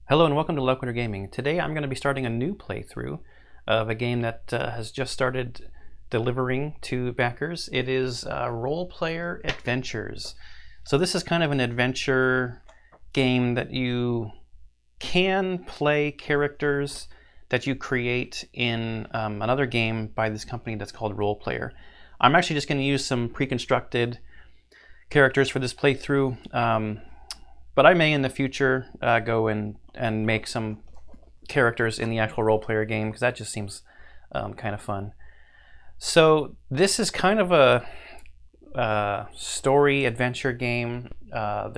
Hello and welcome to Loquitur Gaming. Today I'm going to be starting a new playthrough of a game that has just started delivering to backers. It is Role Player Adventures. So this is kind of an adventure game that you can play characters that you create in another game by this company that's called Role Player. I'm actually just going to use some pre-constructed characters for this playthrough. But I may in the future go and make some characters in the actual role player game because that just seems kind of fun. So this is kind of a story adventure game. I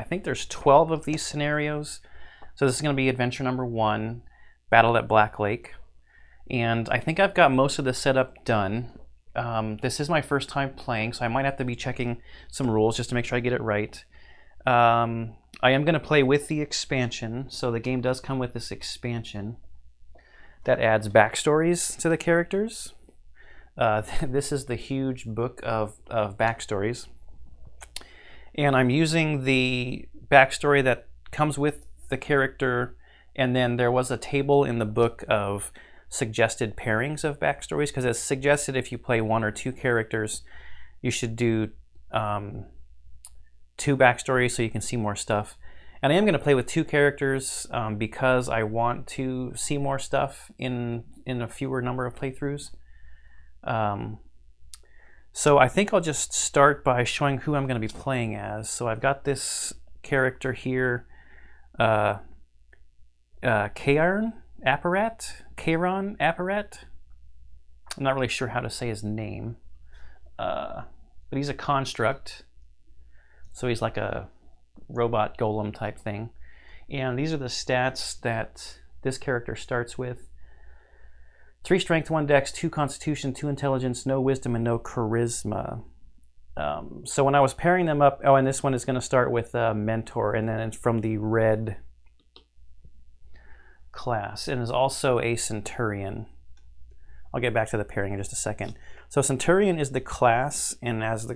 think there's 12 of these scenarios. So this is going to be adventure number 1, Battle at Black Lake. And I think I've got most of the setup done. This is my first time playing, so I might have to be checking some rules just to make sure I get it right. I am going to play with the expansion, so the game does come with this expansion that adds backstories to the characters. This is the huge book of backstories, and I'm using the backstory that comes with the character, and then there was a table in the book of suggested pairings of backstories, because it's suggested if you play 1 or 2 characters, you should do 2 backstories so you can see more stuff. And I am going to play with 2 characters because I want to see more stuff in a fewer number of playthroughs. So I think I'll just start by showing who I'm going to be playing as. So I've got this character here, Kairon Apparat. I'm not really sure how to say his name, but he's a construct. So he's like a robot golem type thing. And these are the stats that this character starts with. 3 strength, 1 dex, 2 constitution, 2 intelligence, no wisdom, and no charisma. So when I was pairing them up, and this one is going to start with a mentor, and then it's from the red class, and is also a centurion. I'll get back to the pairing in just a second. So centurion is the class, and as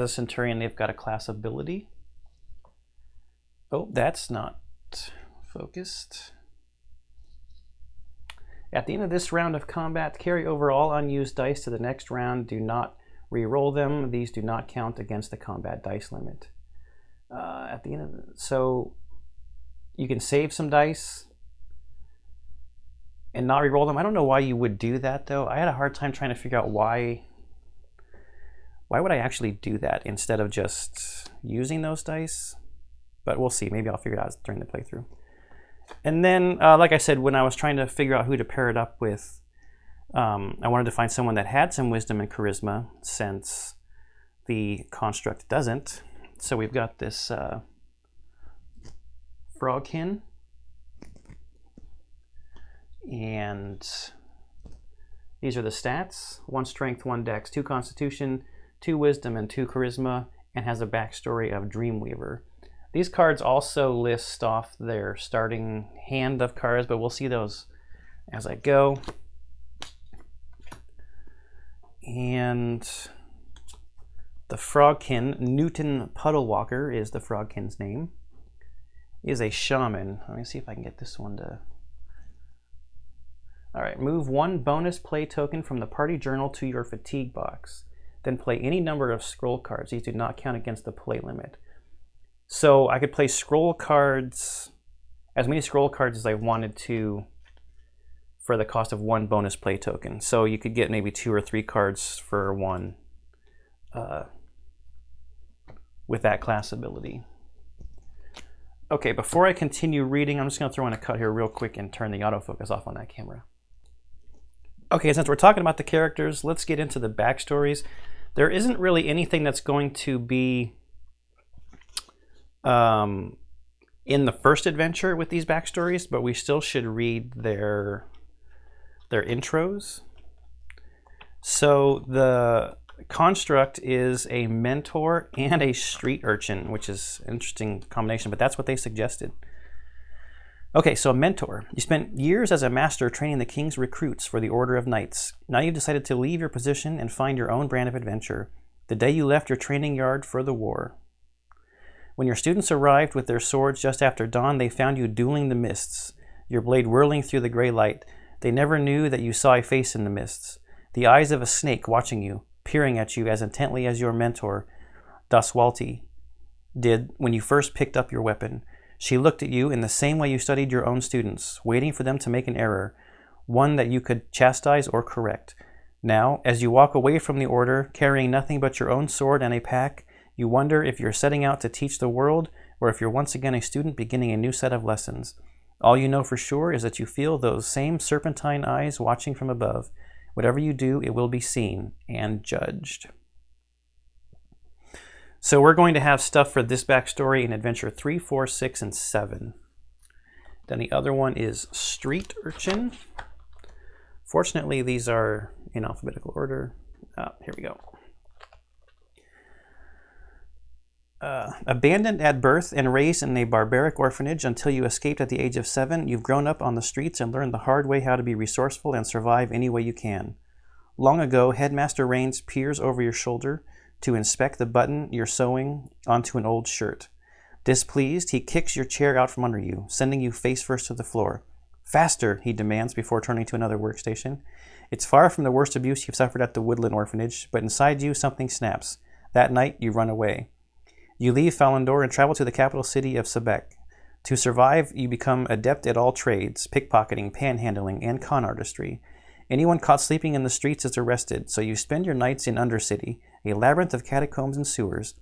a centurion, they've got a class ability. Oh, that's not focused. At the end of this round of combat, carry over all unused dice to the next round. Do not re-roll them. These do not count against the combat dice limit. At the end of so you can save some dice and not re-roll them. I don't know why you would do that though. I had a hard time trying to figure out why would I actually do that instead of just using those dice? But we'll see. Maybe I'll figure it out during the playthrough. And then, like I said, when I was trying to figure out who to pair it up with, I wanted to find someone that had some wisdom and charisma, since the construct doesn't. So we've got this frogkin. And these are the stats. 1 strength, 1 dex, 2 constitution, 2 wisdom, and 2 charisma, and has a backstory of Dreamweaver. These cards also list off their starting hand of cards, but we'll see those as I go. And the frogkin, Newton Puddlewalker is the frogkin's name, is a shaman. Let me see if I can get this one to... All right, move 1 bonus play token from the party journal to your fatigue box. Then play any number of scroll cards. These do not count against the play limit. So I could play scroll cards, as many scroll cards as I wanted to, for the cost of 1 bonus play token. So you could get maybe 2 or 3 cards for 1 with that class ability. Okay, before I continue reading, I'm just going to throw in a cut here real quick and turn the autofocus off on that camera. Okay, since we're talking about the characters, let's get into the backstories. There isn't really anything that's going to be in the first adventure with these backstories, but we still should read their intros. So the construct is a mentor and a street urchin, which is an interesting combination, but that's what they suggested. Okay, so a mentor. You spent years as a master training the king's recruits for the Order of Knights. Now you've decided to leave your position and find your own brand of adventure. The day you left your training yard for the war. When your students arrived with their swords just after dawn, they found you dueling the mists, your blade whirling through the gray light. They never knew that you saw a face in the mists, the eyes of a snake watching you, peering at you as intently as your mentor, Daswalti, did when you first picked up your weapon. She looked at you in the same way you studied your own students, waiting for them to make an error, one that you could chastise or correct. Now, as you walk away from the order, carrying nothing but your own sword and a pack, you wonder if you're setting out to teach the world or if you're once again a student beginning a new set of lessons. All you know for sure is that you feel those same serpentine eyes watching from above. Whatever you do, it will be seen and judged. So we're going to have stuff for this backstory in Adventure 3, 4, 6, and 7. Then the other one is Street Urchin. Fortunately, these are in alphabetical order. Here we go. Abandoned at birth and raised in a barbaric orphanage until you escaped at the age of 7, you've grown up on the streets and learned the hard way how to be resourceful and survive any way you can. Long ago, Headmaster Rains peers over your shoulder to inspect the button you're sewing onto an old shirt. Displeased, he kicks your chair out from under you, sending you face first to the floor. Faster, he demands before turning to another workstation. It's far from the worst abuse you've suffered at the Woodland Orphanage, but inside you something snaps. That night, you run away. You leave Falandor and travel to the capital city of Sebek. To survive, you become adept at all trades, pickpocketing, panhandling, and con artistry. Anyone caught sleeping in the streets is arrested, so you spend your nights in Undercity, a labyrinth of catacombs and sewers.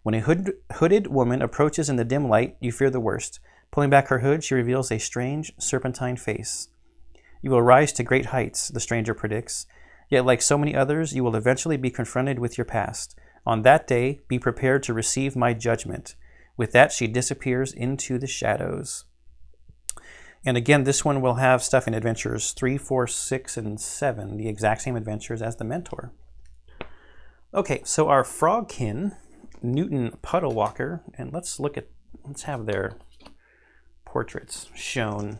When a hooded woman approaches in the dim light, you fear the worst. Pulling back her hood, she reveals a strange, serpentine face. You will rise to great heights, the stranger predicts. Yet like so many others, you will eventually be confronted with your past. On that day, be prepared to receive my judgment. With that, she disappears into the shadows. And again, this one will have stuff in Adventures 3, 4, 6, and 7, the exact same adventures as the Mentor. Okay, so our frogkin, Newton Puddlewalker, and let's have their portraits shown,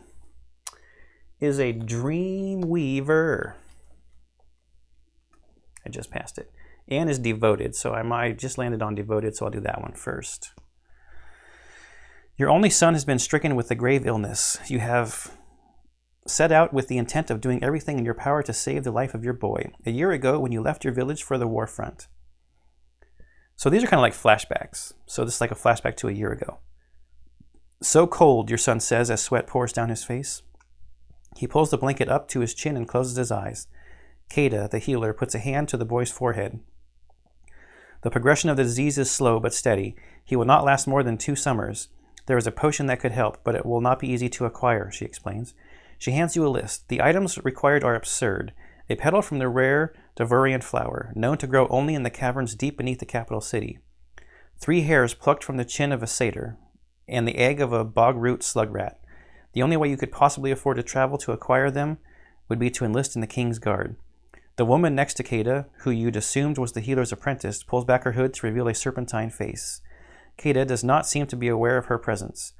is a dream weaver. I just passed it. And is devoted, so I just landed on devoted, so I'll do that one first. Your only son has been stricken with a grave illness. You have set out with the intent of doing everything in your power to save the life of your boy. A year ago, when you left your village for the war front. So these are kind of like flashbacks. So this is like a flashback to a year ago. So cold, your son says as sweat pours down his face. He pulls the blanket up to his chin and closes his eyes. Kada, the healer, puts a hand to the boy's forehead. The progression of the disease is slow but steady. He will not last more than 2 summers. There is a potion that could help, but it will not be easy to acquire, she explains. She hands you a list. The items required are absurd. A petal from the rare Devurian flower, known to grow only in the caverns deep beneath the capital city. 3 hairs plucked from the chin of a satyr, and the egg of a bog-root slug rat. The only way you could possibly afford to travel to acquire them would be to enlist in the king's guard. The woman next to Kada, who you'd assumed was the healer's apprentice, pulls back her hood to reveal a serpentine face. Kada does not seem to be aware of her presence.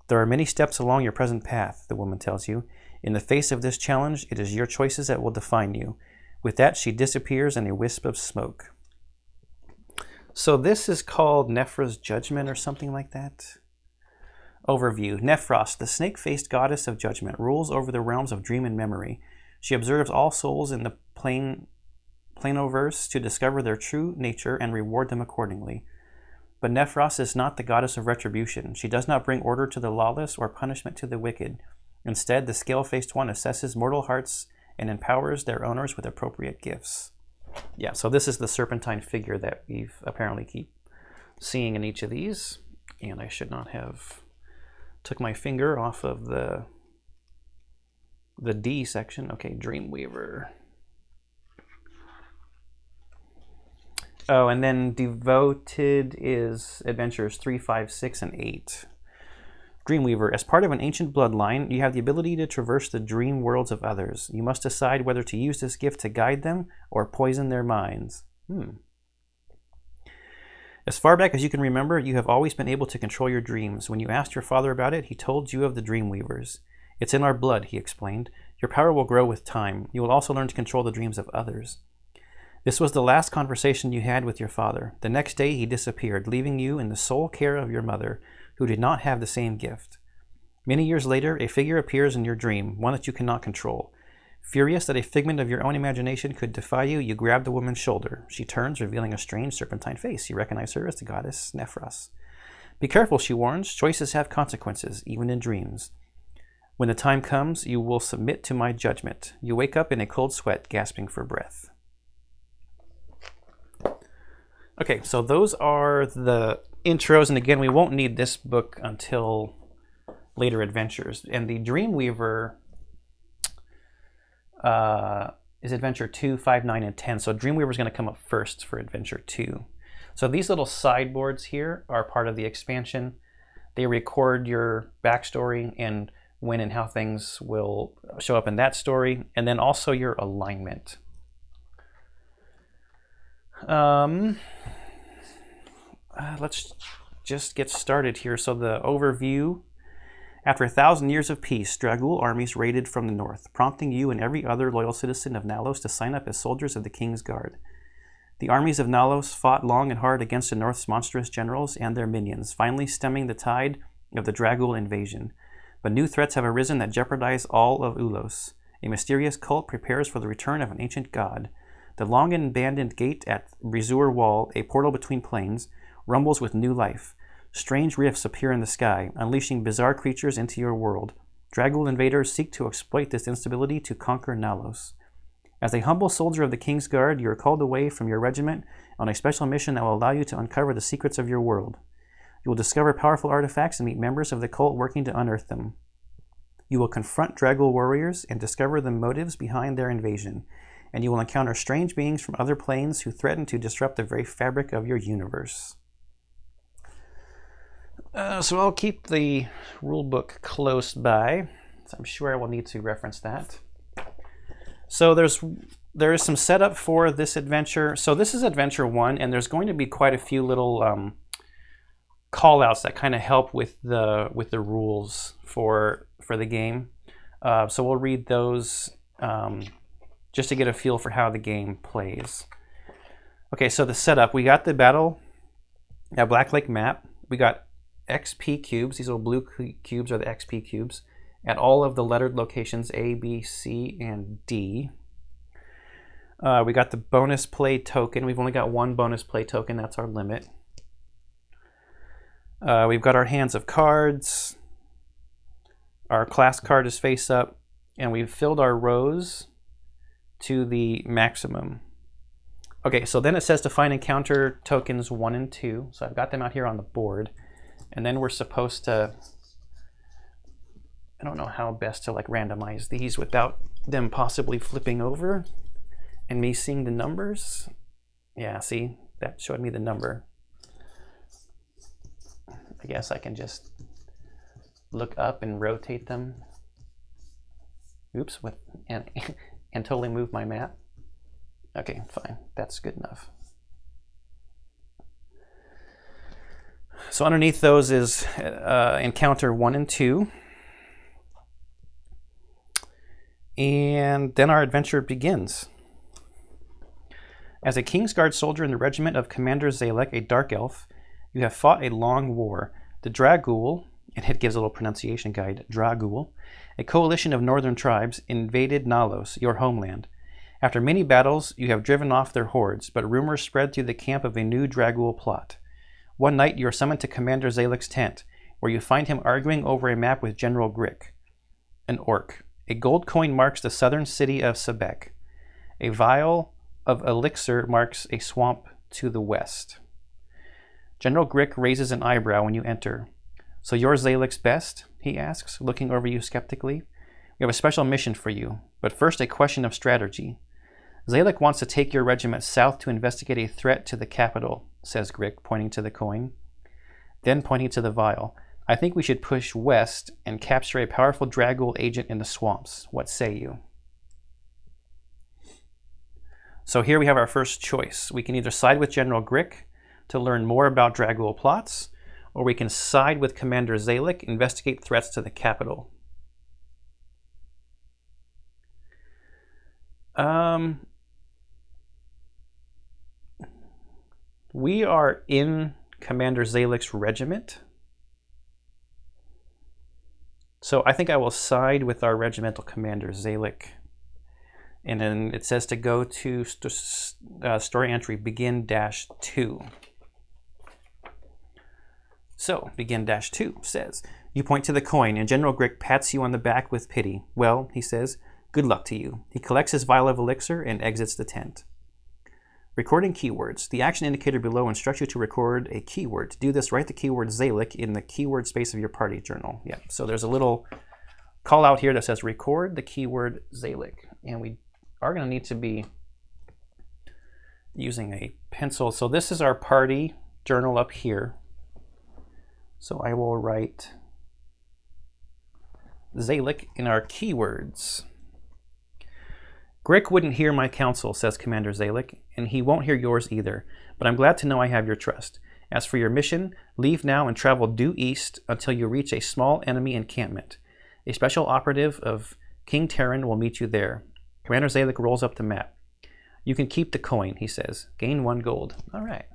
There are many steps along your present path, the woman tells you. In the face of this challenge, it is your choices that will define you. With that, she disappears in a wisp of smoke. So this is called Nephra's Judgment or something like that. Overview. Nephros, the snake-faced goddess of judgment, rules over the realms of dream and memory. She observes all souls in the planoverse to discover their true nature and reward them accordingly. But Nephros is not the goddess of retribution. She does not bring order to the lawless or punishment to the wicked. Instead, the scale-faced one assesses mortal hearts and empowers their owners with appropriate gifts. Yeah, so this is the serpentine figure that we've apparently keep seeing in each of these. And I should not have took my finger off of the D section. Okay, Dreamweaver. Oh, and then Devoted is Adventures 3, 5, 6, and 8. Dreamweaver. As part of an ancient bloodline, you have the ability to traverse the dream worlds of others. You must decide whether to use this gift to guide them or poison their minds. As far back as you can remember, you have always been able to control your dreams. When you asked your father about it, he told you of the Dreamweavers. It's in our blood, he explained. Your power will grow with time. You will also learn to control the dreams of others. This was the last conversation you had with your father. The next day he disappeared, leaving you in the sole care of your mother, who did not have the same gift. Many years later, a figure appears in your dream, one that you cannot control. Furious that a figment of your own imagination could defy you, you grab the woman's shoulder. She turns, revealing a strange serpentine face. You recognize her as the goddess Nephros. Be careful, she warns. Choices have consequences, even in dreams. When the time comes, you will submit to my judgment. You wake up in a cold sweat, gasping for breath. Okay, so those are the intros, and again, we won't need this book until later adventures. And the Dreamweaver is Adventure 2, 5, 9, and 10. So Dreamweaver is going to come up first for Adventure 2. So these little sideboards here are part of the expansion. They record your backstory and when and how things will show up in that story, and then also your alignment. Let's just get started here. So the overview. After 1,000 years of peace, Dragul armies raided from the north, prompting you and every other loyal citizen of Nalos to sign up as soldiers of the King's Guard. The armies of Nalos fought long and hard against the North's monstrous generals and their minions, finally stemming the tide of the Dragul invasion. But new threats have arisen that jeopardize all of Ulos. A mysterious cult prepares for the return of an ancient god. The long and abandoned gate at Brizur Wall, a portal between planes, rumbles with new life. Strange rifts appear in the sky, unleashing bizarre creatures into your world. Dragul invaders seek to exploit this instability to conquer Nalos. As a humble soldier of the King's Guard, you are called away from your regiment on a special mission that will allow you to uncover the secrets of your world. You will discover powerful artifacts and meet members of the cult working to unearth them. You will confront Dragul warriors and discover the motives behind their invasion, and you will encounter strange beings from other planes who threaten to disrupt the very fabric of your universe. So I'll keep the rulebook close by, so I'm sure I will need to reference that. So there is some setup for this adventure. So this is Adventure 1, and there's going to be quite a few little call-outs that kind of help with the rules for the game. So we'll read those just to get a feel for how the game plays. Okay, so the setup. We got the battle at Black Lake map. We got XP cubes. These little blue cubes are the XP cubes at all of the lettered locations A, B, C, and D. We got the bonus play token. We've only got one bonus play token. That's our limit. We've got our hands of cards. Our class card is face up, and we've filled our rows to the maximum. Okay, so then it says to find encounter tokens 1 and 2. So I've got them out here on the board. And then we're supposed to, I don't know how best to like randomize these without them possibly flipping over and me seeing the numbers. Yeah, see, that showed me the number. I guess I can just look up and rotate them. Oops, and totally move my map. Okay, fine, that's good enough. So underneath those is encounter 1 and 2. And then our adventure begins. As a King's Guard soldier in the regiment of Commander Zalek, a dark elf, you have fought a long war. The Dragul, and it gives a little pronunciation guide, Dragul, a coalition of northern tribes, invaded Nalos, your homeland. After many battles, you have driven off their hordes, but rumors spread through the camp of a new Dragul plot. One night, you are summoned to Commander Zalek's tent, where you find him arguing over a map with General Grick, an orc. A gold coin marks the southern city of Sebek. A vial of elixir marks a swamp to the west. General Grick raises an eyebrow when you enter. So you're Zalek's best? He asks, looking over you skeptically. We have a special mission for you, but first a question of strategy. Zalek wants to take your regiment south to investigate a threat to the capital, says Grick, pointing to the coin. Then pointing to the vial. I think we should push west and capture a powerful Dragul agent in the swamps. What say you? So here we have our first choice. We can either side with General Grick to learn more about Dragul plots, or we can side with Commander Zalek, investigate threats to the capital. We are in Commander Zalek's regiment. So I think I will side with our regimental commander, Zalek. And then it says to go to story entry, begin-2. So, begin-2 says, you point to the coin, and General Grick pats you on the back with pity. Well, he says, good luck to you. He collects his vial of elixir and exits the tent. Recording keywords. The action indicator below instructs you to record a keyword. To do this, write the keyword Zalek in the keyword space of your party journal. Yeah, so there's a little call out here that says record the keyword Zalek. And we are going to need to be using a pencil. So this is our party journal up here. So I will write Zalek in our keywords. Grick wouldn't hear my counsel, says Commander Zalek, and he won't hear yours either, but I'm glad to know I have your trust. As for your mission, leave now and travel due east until you reach a small enemy encampment. A special operative of King Terran will meet you there. Commander Zalek rolls up the map. You can keep the coin, he says. Gain 1 gold. All right.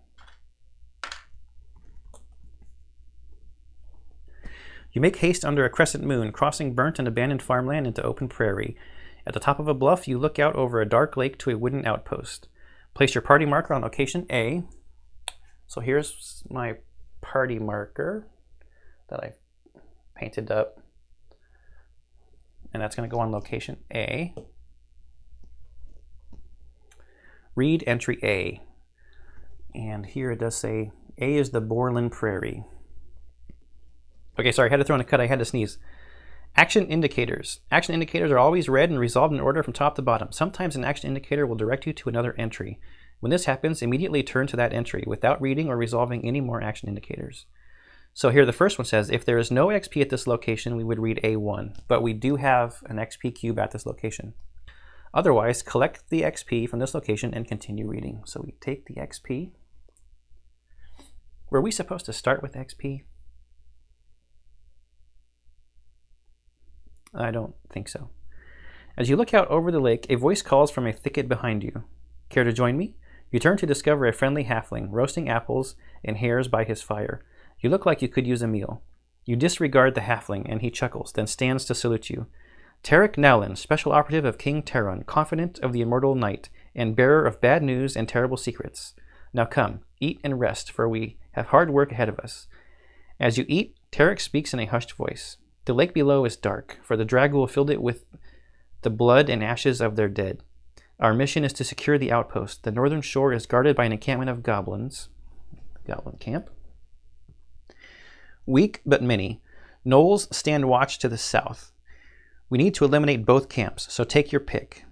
You make haste under a crescent moon, crossing burnt and abandoned farmland into open prairie. At the top of a bluff, you look out over a dark lake to a wooden outpost. Place your party marker on location A. So here's my party marker that I painted up. And that's going to go on location A. Read entry A. And here it does say A is the Borland Prairie. Okay, sorry, I had to throw in a cut. I had to sneeze. Action indicators. Action indicators are always read and resolved in order from top to bottom. Sometimes an action indicator will direct you to another entry. When this happens, immediately turn to that entry without reading or resolving any more action indicators. So here the first one says, if there is no XP at this location, we would read A1, but we do have an XP cube at this location. Otherwise, collect the XP from this location and continue reading. So we take the XP. Were we supposed to start with XP? I don't think so. As you look out over the lake, a voice calls from a thicket behind you. Care to join me? You turn to discover a friendly halfling, roasting apples and hares by his fire. You look like you could use a meal. You disregard the halfling, and he chuckles, then stands to salute you. Tarek Nowlin, special operative of King Terran, confidant of the immortal night, and bearer of bad news and terrible secrets. Now come, eat and rest, for we have hard work ahead of us. As you eat, Tarek speaks in a hushed voice. The lake below is dark, for the Dragul filled it with the blood and ashes of their dead. Our mission is to secure the outpost. The northern shore is guarded by an encampment of goblins. Goblin camp. Weak but many. Gnolls stand watch to the south. We need to eliminate both camps, so take your pick.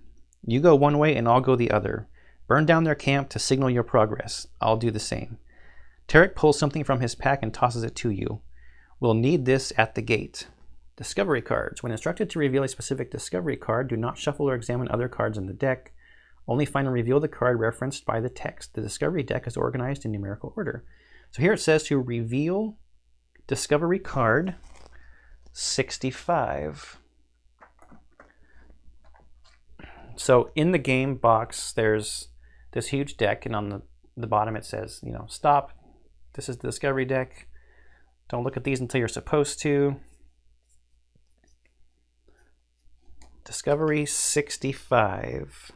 You go one way and I'll go the other. Burn down their camp to signal your progress. I'll do the same. Tarek pulls something from his pack and tosses it to you. We'll need this at the gate. Discovery cards. When instructed to reveal a specific discovery card, do not shuffle or examine other cards in the deck. Only find and reveal the card referenced by the text. The discovery deck is organized in numerical order. So here it says to reveal discovery card 65. So in the game box, there's this huge deck, and on the bottom it says, stop. This is the discovery deck. Don't look at these until you're supposed to. Discovery 65.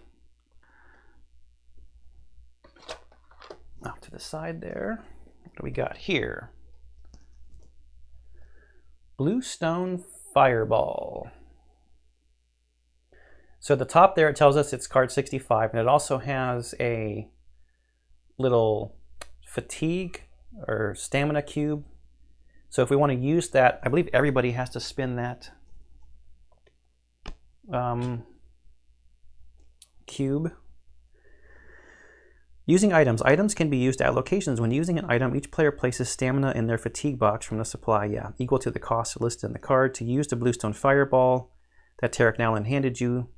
Off to the side there. What do we got here? Bluestone Fireball. So at the top there it tells us it's card 65, and it also has a little fatigue or stamina cube. So if we want to use that, I believe everybody has to spin that cube. Using items. Items can be used at locations. When using an item, each player places stamina in their fatigue box from the supply, equal to the cost listed in the card. To use the Bluestone Fireball that Tarek Nowlin handed you,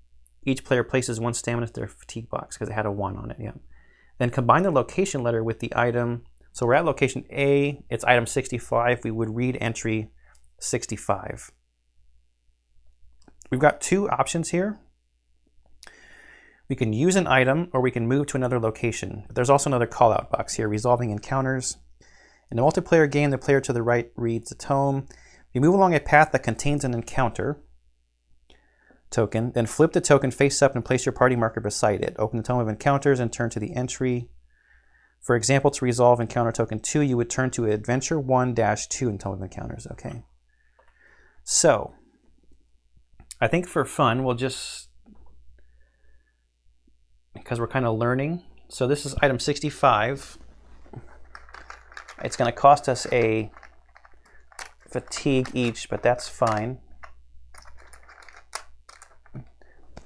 each player places 1 stamina in their fatigue box because it had a 1 on it, Then combine the location letter with the item. So we're at location A, it's item 65. We would read entry 65. We've got 2 options here. We can use an item or we can move to another location. There's also another callout box here, resolving encounters. In a multiplayer game, the player to the right reads a tome. You move along a path that contains an encounter token, then flip the token face up and place your party marker beside it. Open the tome of encounters and turn to the entry. For example, to resolve encounter token 2, you would turn to adventure 1-2 in tome of encounters. Okay. So, I think for fun, we'll just, because we're kind of learning. So this is item 65. It's going to cost us a fatigue each, but that's fine.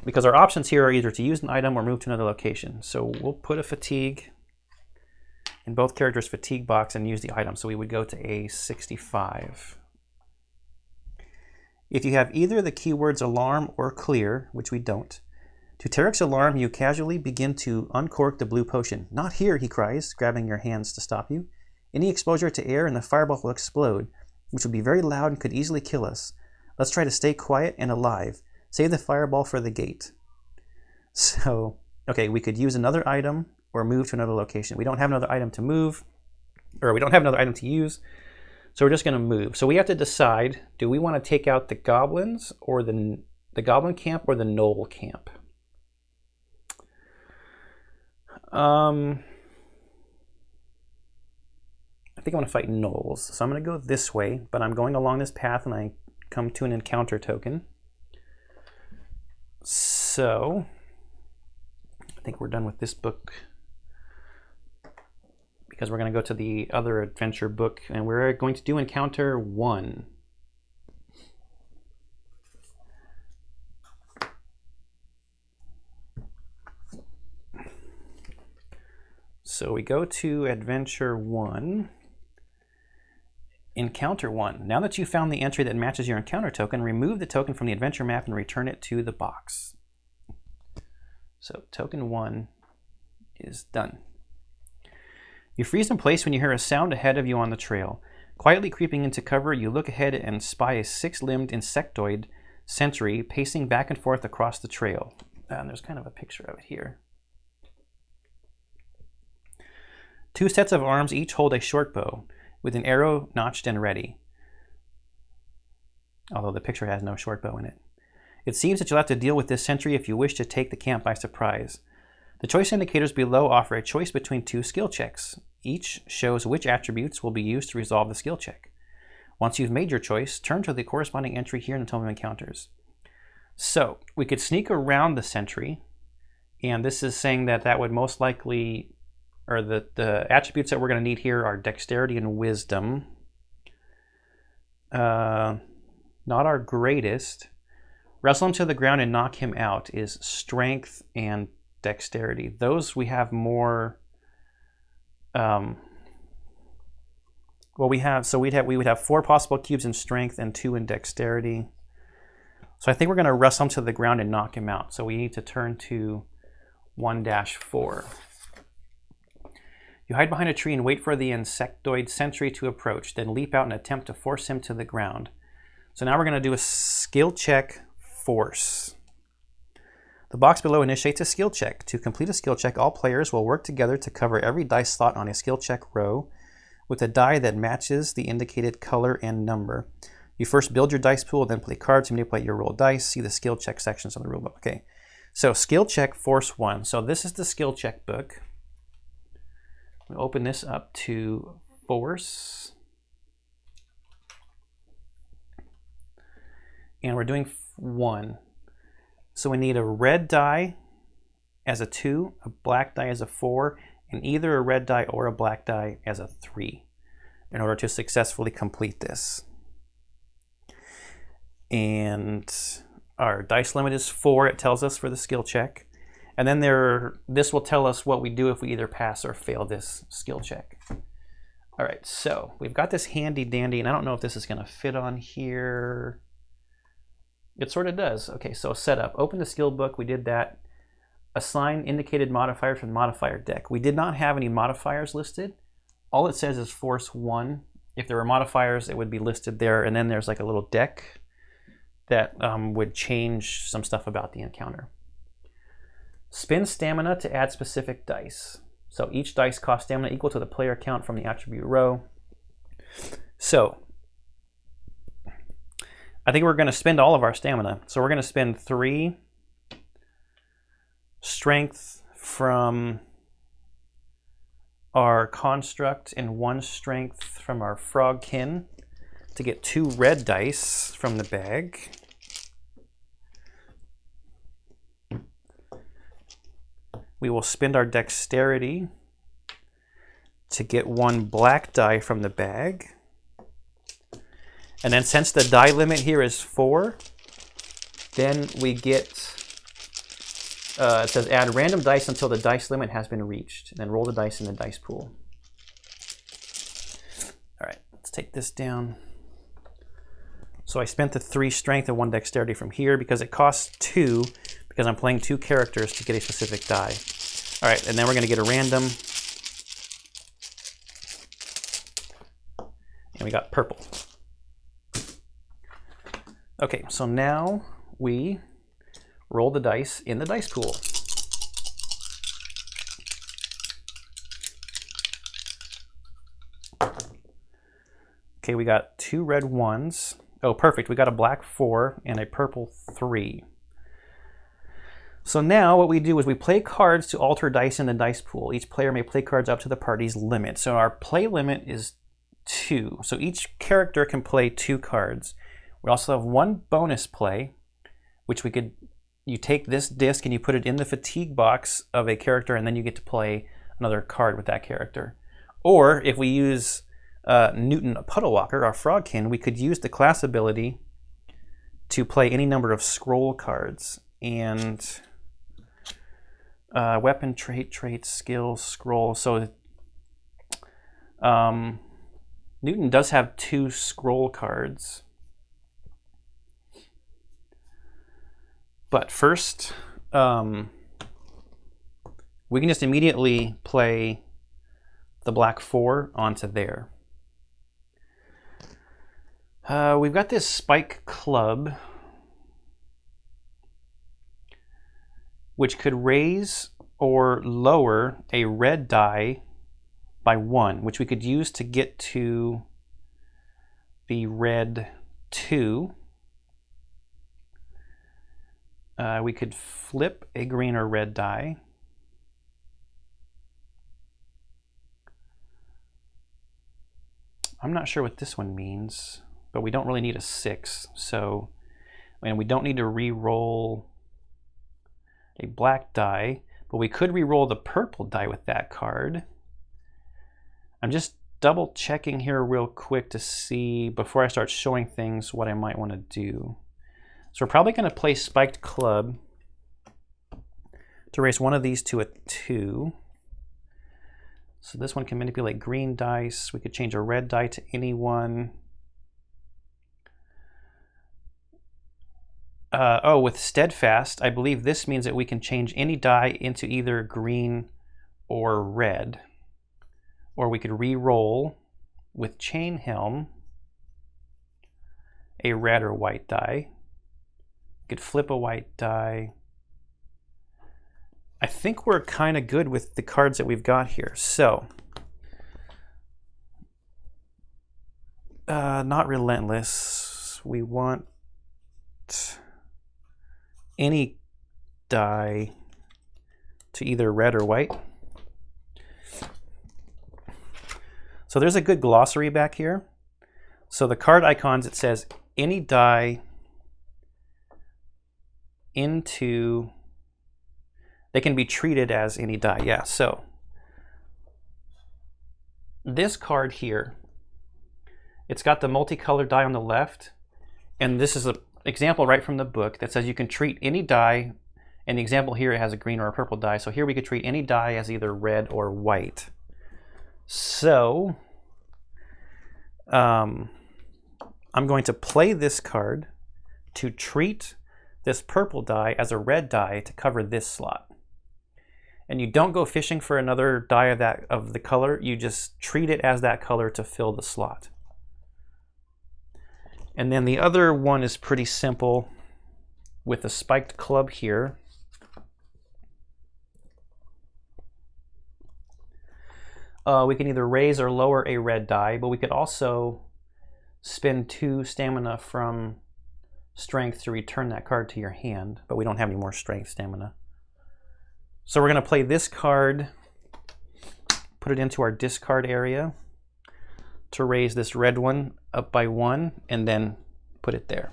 Because our options here are either to use an item or move to another location. So we'll put a fatigue in both characters' fatigue box and use the item. So we would go to a 65. If you have either the keywords alarm or clear, which we don't, to Tarek's alarm, you casually begin to uncork the blue potion. Not here, he cries, grabbing your hands to stop you. Any exposure to air and the fireball will explode, which will be very loud and could easily kill us. Let's try to stay quiet and alive. Save the fireball for the gate. So, okay, we could use another item or move to another location. We don't have another item to move, or we don't have another item to use, so we're just going to move. So we have to decide, do we want to take out the goblins or the goblin camp or the gnoll camp? I think I want to fight gnolls. So I'm going to go this way, but I'm going along this path and I come to an encounter token. So I think we're done with this book because we're going to go to the other adventure book and we're going to do encounter 1. So we go to adventure 1. Encounter 1. Now that you've found the entry that matches your encounter token, remove the token from the adventure map and return it to the box. So token 1 is done. You freeze in place when you hear a sound ahead of you on the trail. Quietly creeping into cover, you look ahead and spy a 6-limbed insectoid sentry pacing back and forth across the trail. And there's kind of a picture of it here. 2 sets of arms each hold a short bow, with an arrow notched and ready. Although the picture has no short bow in it. It seems that you'll have to deal with this sentry if you wish to take the camp by surprise. The choice indicators below offer a choice between 2 skill checks. Each shows which attributes will be used to resolve the skill check. Once you've made your choice, turn to the corresponding entry here in the Tome of Encounters. So, we could sneak around the sentry, and this is saying that that would most likely, or the attributes that we're going to need here are dexterity and wisdom. Not our greatest. Wrestle him to the ground and knock him out is strength and dexterity. Those we have more. Well, we would have 4 possible cubes in strength and 2 in dexterity. So I think we're going to wrestle him to the ground and knock him out. So we need to turn to 1-4. You hide behind a tree and wait for the insectoid sentry to approach, then leap out and attempt to force him to the ground. So now we're going to do a skill check force. The box below initiates a skill check. To complete a skill check, all players will work together to cover every dice slot on a skill check row with a die that matches the indicated color and number. You first build your dice pool, then play cards to manipulate your rolled dice. See the skill check sections on the rulebook. Okay, so skill check force 1. So this is the skill check book. We open this up to force. And we're doing 1. So we need a red die as a 2, a black die as a 4, and either a red die or a black die as a 3 in order to successfully complete this. And our dice limit is 4, it tells us, for the skill check. And then this will tell us what we do if we either pass or fail this skill check. All right, so we've got this handy dandy, and I don't know if this is going to fit on here. It sort of does. Okay, so setup. Open the skill book. We did that. Assign indicated modifier from the modifier deck. We did not have any modifiers listed. All it says is force 1. If there were modifiers, it would be listed there. And then there's like a little deck that would change some stuff about the encounter. Spend stamina to add specific dice. So each dice costs stamina equal to the player count from the attribute row. So I think we're going to spend all of our stamina. So we're going to spend 3 strength from our construct and 1 strength from our frogkin to get 2 red dice from the bag. We will spend our dexterity to get 1 black die from the bag. And then since the die limit here is 4, then we get, it says add random dice until the dice limit has been reached. And then roll the dice in the dice pool. All right, let's take this down. So I spent the 3 strength and 1 dexterity from here because it costs 2, because I'm playing 2 characters to get a specific die. All right, and then we're going to get a random. And we got purple. Okay, so now we roll the dice in the dice pool. Okay, we got 2 red 1s. Oh, perfect. We got a black 4 and a purple 3. So now what we do is we play cards to alter dice in the dice pool. Each player may play cards up to the party's limit. So our play limit is 2. So each character can play 2 cards. We also have 1 bonus play, which we could, you take this disc and you put it in the fatigue box of a character, and then you get to play another card with that character. Or if we use Newton Puddlewalker, our frogkin, we could use the class ability to play any number of scroll cards. And weapon trait, skill, scroll. So Newton does have 2 scroll cards. But first, we can just immediately play the black 4 onto there. We've got this spike club, which could raise or lower a red die by 1, which we could use to get to the red 2. We could flip a green or red die. I'm not sure what this one means, but we don't really need a 6. So, and we don't need to re-roll a black die, but we could re-roll the purple die with that card. I'm just double checking here real quick to see, before I start showing things, what I might want to do. So we're probably going to play Spiked Club to raise one of these to a 2. So this one can manipulate green dice. We could change a red die to any one. Oh, with Steadfast, I believe this means that we can change any die into either green or red. Or we could re-roll with Chain Helm a red or white die. We could flip a white die. I think we're kind of good with the cards that we've got here. So, not Relentless. We want any die to either red or white. So there's a good glossary back here. So the card icons, it says any die into, they can be treated as any die. Yeah, so this card here, it's got the multicolored die on the left, and this is an example right from the book that says you can treat any die, and the example here, it has a green or a purple die. So here we could treat any die as either red or white. So I'm going to play this card to treat this purple die as a red die to cover this slot. And you don't go fishing for another die of the color, you just treat it as that color to fill the slot. And then the other one is pretty simple with a spiked club here. we can either raise or lower a red die, but we could also spend 2 stamina from strength to return that card to your hand, but we don't have any more strength stamina. So we're going to play this card, put it into our discard area to raise this red one up by 1, and then put it there.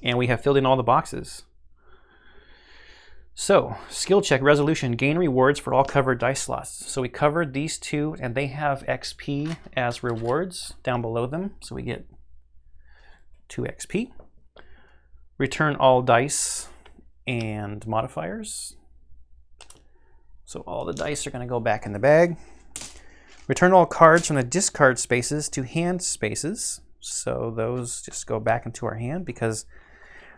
And we have filled in all the boxes. So, skill check, resolution, gain rewards for all covered dice slots. So we covered these 2, and they have XP as rewards down below them. So we get 2 XP. Return all dice and modifiers. So all the dice are going to go back in the bag. Return all cards from the discard spaces to hand spaces. So those just go back into our hand because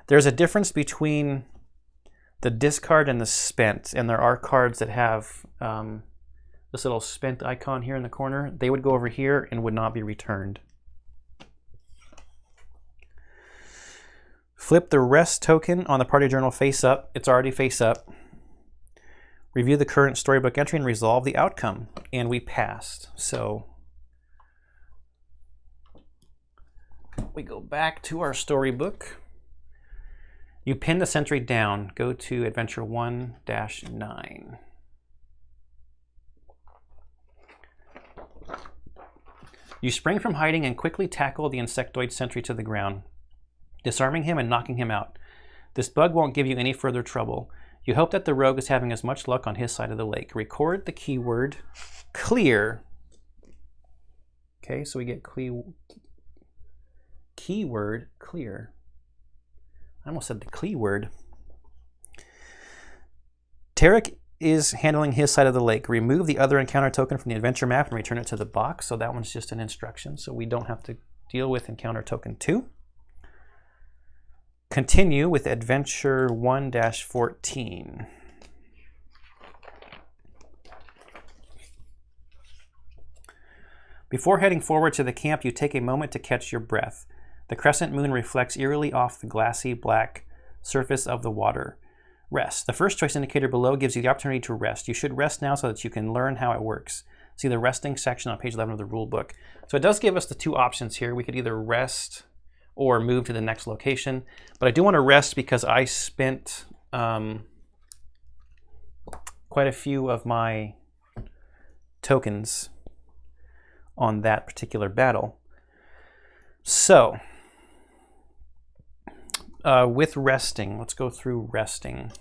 there's a difference between the discard and the spent, and there are cards that have this little spent icon here in the corner. They would go over here and would not be returned. Flip the rest token on the party journal face up. It's already face up. Review the current storybook entry and resolve the outcome. And we passed. So we go back to our storybook. You pin the sentry down. Go to Adventure 1-9. You spring from hiding and quickly tackle the insectoid sentry to the ground, disarming him and knocking him out. This bug won't give you any further trouble. You hope that the rogue is having as much luck on his side of the lake. Record the keyword clear. Okay, so we get keyword clear. I almost said the keyword. Tarek is handling his side of the lake. Remove the other encounter token from the adventure map and return it to the box. So that one's just an instruction, so we don't have to deal with encounter token 2. Continue with Adventure 1-14. Before heading forward to the camp, you take a moment to catch your breath. The crescent moon reflects eerily off the glassy black surface of the water. Rest. The first choice indicator below gives you the opportunity to rest. You should rest now so that you can learn how it works. See the resting section on page 11 of the rule book. So it does give us the 2 options here. We could either rest or move to the next location. But I do want to rest because I spent quite a few of my tokens on that particular battle. So, with resting, let's go through resting.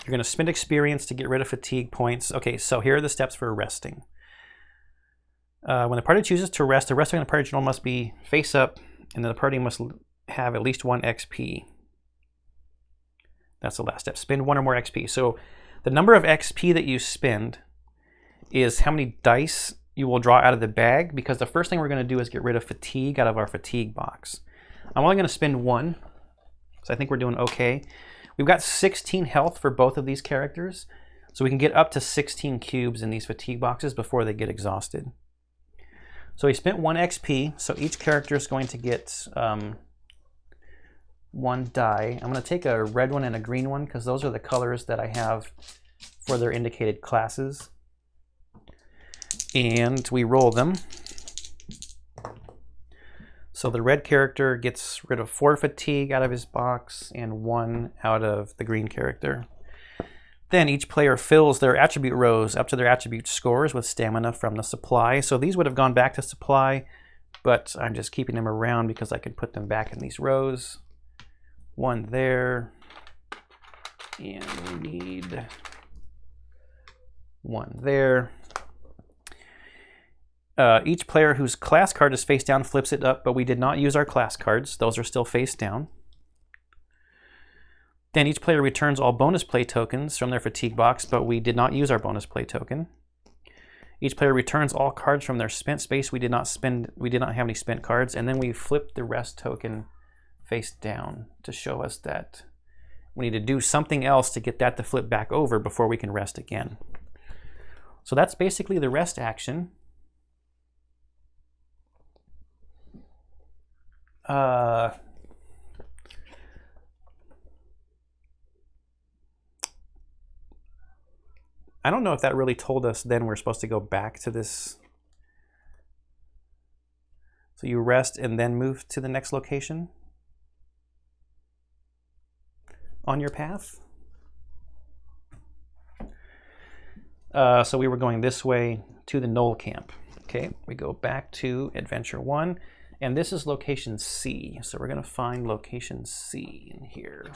You're going to spend experience to get rid of fatigue points. Okay, so here are the steps for resting. When the party chooses to rest, the resting on the party journal must be face up, and then the party must have at least 1 XP. That's the last step. Spend 1 or more XP. So the number of XP that you spend is how many dice you will draw out of the bag, because the first thing we're going to do is get rid of fatigue out of our fatigue box. I'm only going to spend 1, so I think we're doing okay. We've got 16 health for both of these characters, so we can get up to 16 cubes in these fatigue boxes before they get exhausted. So we spent 1 XP, so each character is going to get 1 die. I'm going to take a red one and a green one because those are the colors that I have for their indicated classes. And we roll them. So the red character gets rid of 4 fatigue out of his box and 1 out of the green character. Then each player fills their attribute rows up to their attribute scores with stamina from the supply. So these would have gone back to supply, but I'm just keeping them around because I can put them back in these rows. 1 there, and we need 1 there. Each player whose class card is face down flips it up, but we did not use our class cards. Those are still face down. Then each player returns all bonus play tokens from their fatigue box, but we did not use our bonus play token. Each player returns all cards from their spent space. We did not have any spent cards, and then we flip the rest token face down to show us that we need to do something else to get that to flip back over before we can rest again. So that's basically the rest action. I don't know if that really told us then we're supposed to go back to this. So you rest and then move to the next location on your path. So we were going this way to the Knoll camp. Okay, we go back to Adventure 1, and this is location C. So we're going to find location C in here.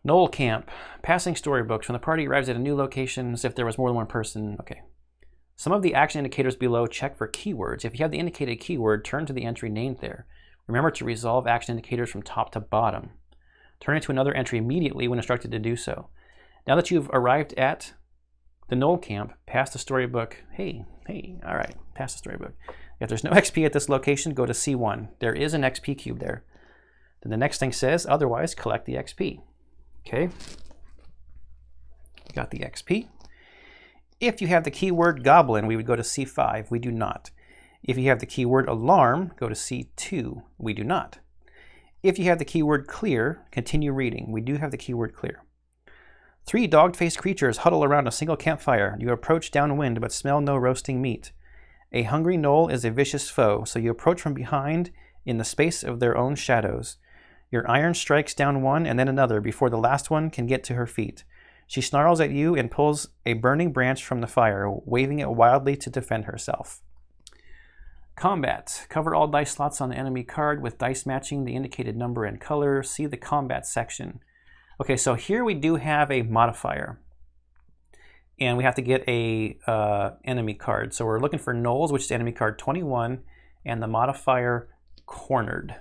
Knoll camp. Passing storybooks. When the party arrives at a new location, as if there was more than one person. Okay. Some of the action indicators below check for keywords. If you have the indicated keyword, turn to the entry named there. Remember to resolve action indicators from top to bottom. Turn it to another entry immediately when instructed to do so. Now that you've arrived at the Knoll camp, pass the storybook. Hey, all right, pass the storybook. If there's no XP at this location, go to C1. There is an XP cube there. Then the next thing says, otherwise, collect the XP. Okay, got the XP. If you have the keyword goblin, we would go to C5. We do not. If you have the keyword alarm, go to C2. We do not. If you have the keyword clear, continue reading. We do have the keyword clear. 3 dog-faced creatures huddle around a single campfire. You approach downwind but smell no roasting meat. A hungry gnoll is a vicious foe, so you approach from behind in the space of their own shadows. Your iron strikes down one and then another before the last one can get to her feet. She snarls at you and pulls a burning branch from the fire, waving it wildly to defend herself. Combat. Cover all dice slots on the enemy card with dice matching the indicated number and color. See the combat section. Okay, so here we do have a modifier. And we have to get a enemy card. So we're looking for gnolls, which is enemy card 21, and the modifier cornered.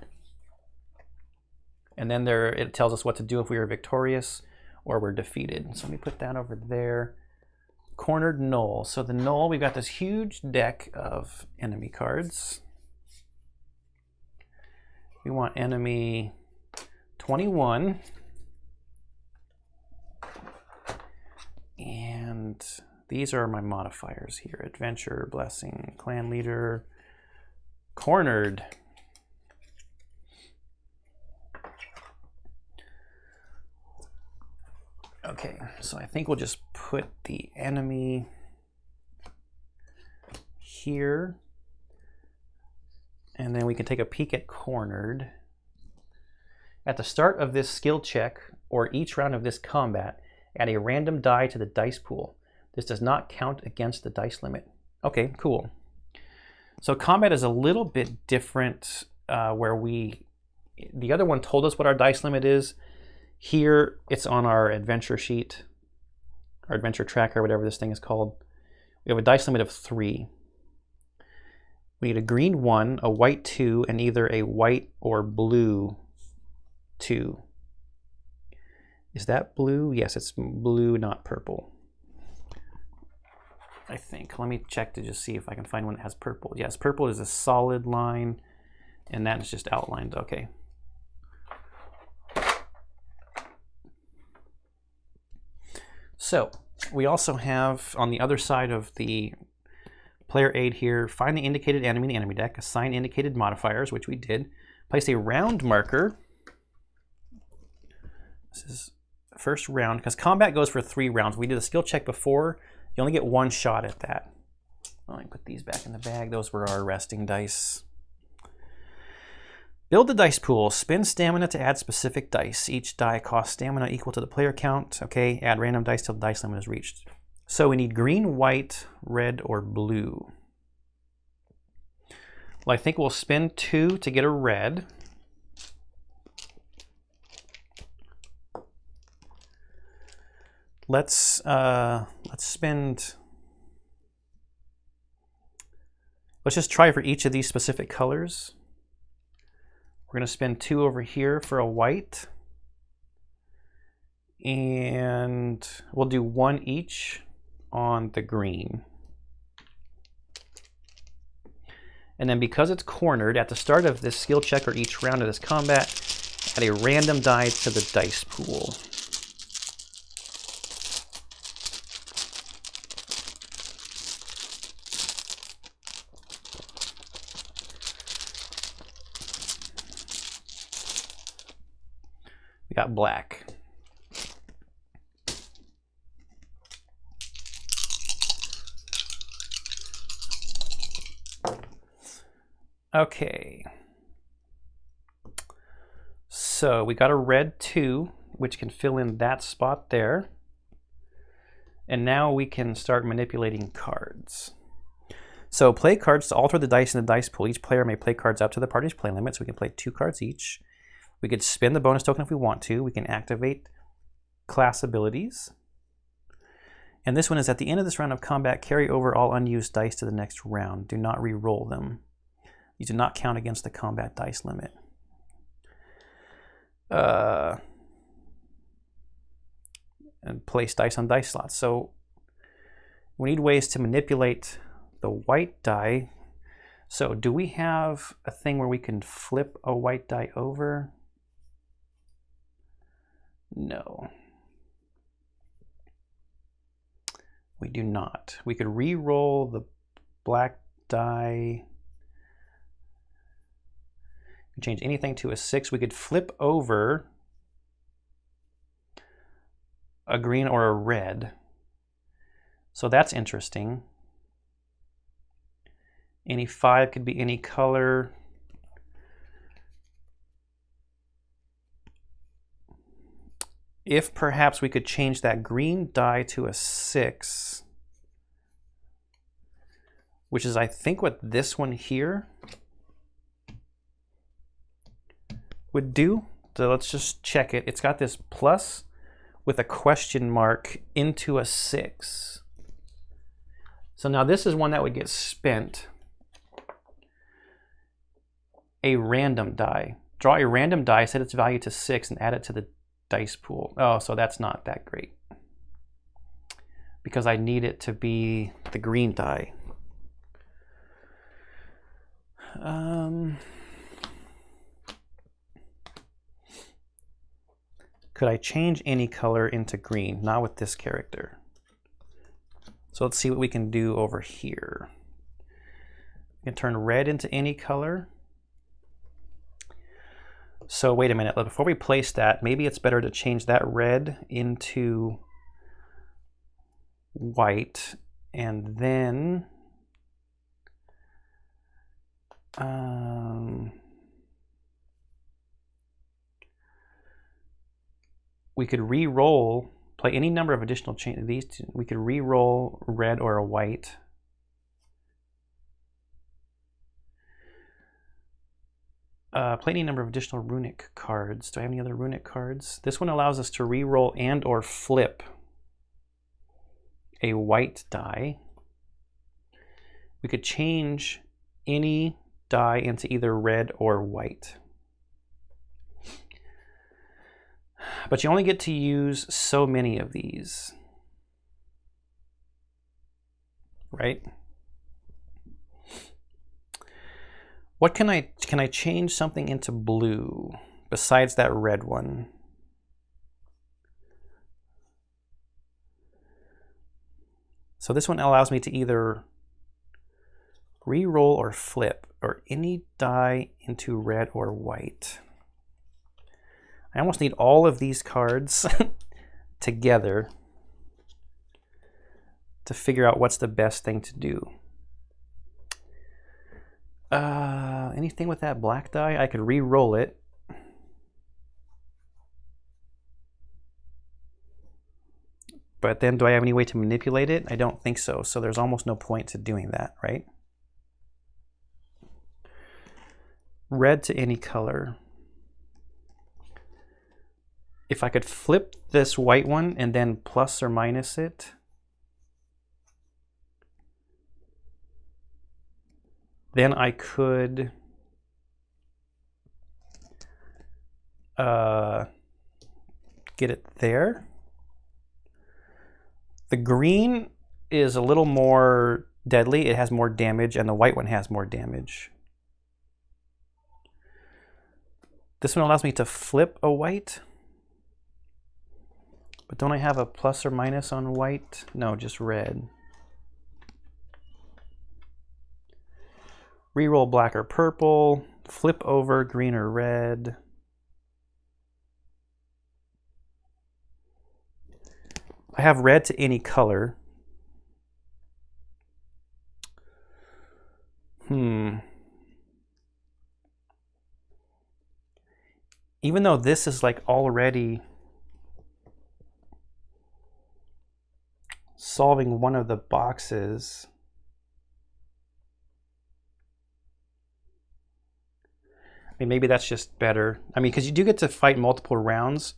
And then there it tells us what to do if we are victorious or we're defeated. So let me put that over there. Cornered gnoll. So the gnoll, we've got this huge deck of enemy cards. We want enemy 21. And these are my modifiers here. Adventure, blessing, clan leader, cornered. Okay, so I think we'll just put the enemy here, and then we can take a peek at cornered. At the start of this skill check, or each round of this combat, add a random die to the dice pool. This does not count against the dice limit. Okay, cool. So combat is a little bit different where the other one told us what our dice limit is. Here, it's on our adventure sheet, our adventure tracker, whatever this thing is called. We have a dice limit of 3. We need a green 1, a white 2, and either a white or blue 2. Is that blue? Yes, it's blue, not purple. I think. Let me check to just see if I can find one that has purple. Yes, purple is a solid line, and that is just outlined. Okay. So we also have on the other side of the player aid here, find the indicated enemy in the enemy deck, assign indicated modifiers, which we did, place a round marker. This is the first round, because combat goes for 3 rounds. We did a skill check before. You only get 1 shot at that. Let me put these back in the bag. Those were our resting dice. Build the dice pool. Spend stamina to add specific dice. Each die costs stamina equal to the player count. Okay, add random dice till the dice limit is reached. So we need green, white, red, or blue. Well, I think we'll spend 2 to get a red. Let's spend. Let's just try for each of these specific colors. We're going to spend 2 over here for a white. And we'll do 1 each on the green. And then because it's cornered, at the start of this skill check or each round of this combat, add a random die to the dice pool. We got black. Okay. So we got a red 2, which can fill in that spot there. And now we can start manipulating cards. So play cards to alter the dice in the dice pool. Each player may play cards up to the party's play limit, so we can play 2 cards each. We could spin the bonus token if we want to. We can activate class abilities. And this one is at the end of this round of combat, carry over all unused dice to the next round. Do not re-roll them. These do not count against the combat dice limit. And place dice on dice slots. So we need ways to manipulate the white die. So do we have a thing where we can flip a white die over? No. We do not. We could re-roll the black die. Change anything to a 6. We could flip over a green or a red. So that's interesting. Any 5 could be any color. If perhaps we could change that green die to a 6, which is I think what this one here would do. So let's just check it. It's got this plus with a question mark into a 6. So now this is one that would get spent. A random die. Draw a random die, set its value to 6, and add it to the dice pool. Oh, so that's not that great. Because I need it to be the green die. Could I change any color into green? Not with this character. So let's see what we can do over here. We can turn red into any color. So wait a minute, before we place that, maybe it's better to change that red into white, and then we could re-roll, play any number of additional changes. These two, we could re-roll red or a white. Play any number of additional runic cards. Do I have any other runic cards? This one allows us to re-roll and or flip a white die. We could change any die into either red or white. But you only get to use so many of these, right? What can I change something into blue besides that red one? So this one allows me to either re-roll or flip or any die into red or white. I almost need all of these cards together to figure out what's the best thing to do. Anything with that black die, I could re-roll it. But then do I have any way to manipulate it? I don't think so. So there's almost no point to doing that, right? Red to any color. If I could flip this white one and then plus or minus it, then I could get it there. The green is a little more deadly. It has more damage, and the white one has more damage. This one allows me to flip a white. But don't I have a plus or minus on white? No, just red. Reroll black or purple, flip over green or red. I have red to any color. even though this is like already solving one of the boxes, I mean, maybe that's just better. I mean, because you do get to fight multiple rounds,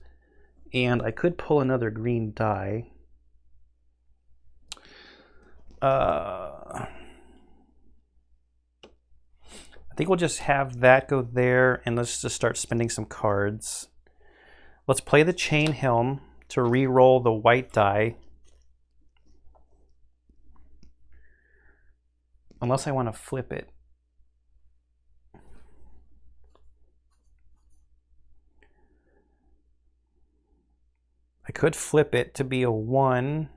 and I could pull another green die. I think we'll just have that go there, and let's just start spending some cards. Let's play the chain helm to re-roll the white die. Unless I want to flip it. I could flip it to be a 1,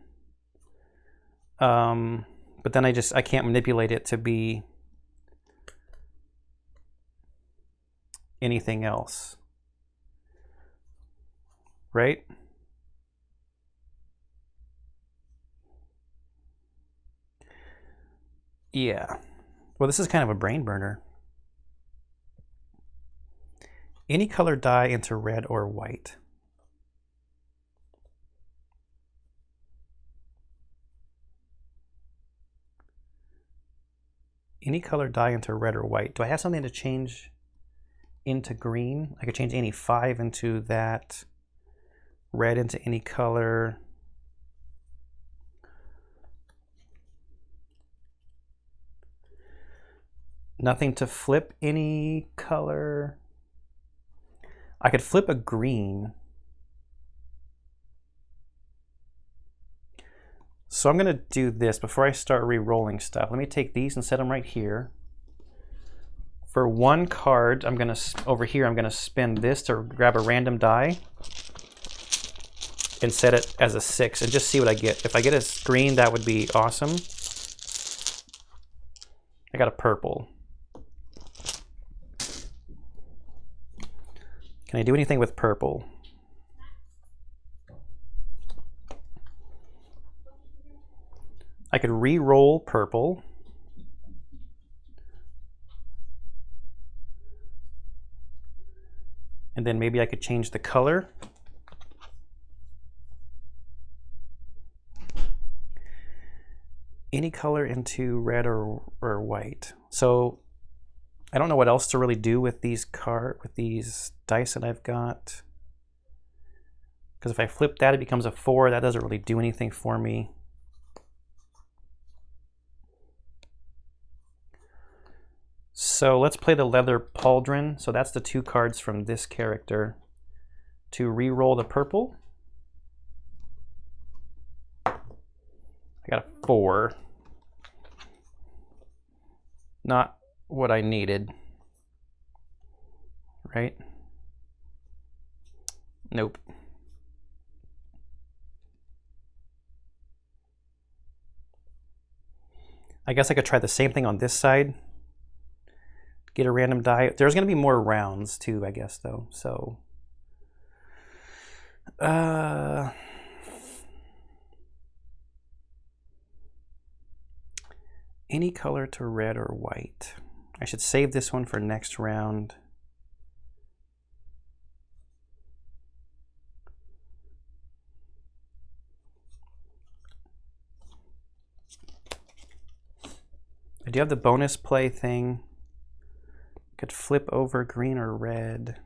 but then I can't manipulate it to be anything else, right? Yeah. Well, this is kind of a brain burner. Any color die into red or white. Any color die into red or white. Do I have something to change into green? I could change any 5 into that. Red into any color. Nothing to flip any color. I could flip a green. So I'm going to do this before I start re-rolling stuff. Let me take these and set them right here. For 1 card, over here, I'm going to spend this to grab a random die and set it as a 6 and just see what I get. If I get a green, that would be awesome. I got a purple. Can I do anything with purple? I could re-roll purple. And then maybe I could change the color. Any color into red or white. So I don't know what else to really do with these dice that I've got. Because if I flip that, it becomes a 4. That doesn't really do anything for me. So let's play the leather pauldron. So that's the 2 cards from this character. To re-roll the purple. I got a 4. Not what I needed. Right? Nope. I guess I could try the same thing on this side. Get a random die. There's going to be more rounds too, I guess, though. So, any color to red or white. I should save this one for next round. I do have the bonus play thing. Could flip over green or red.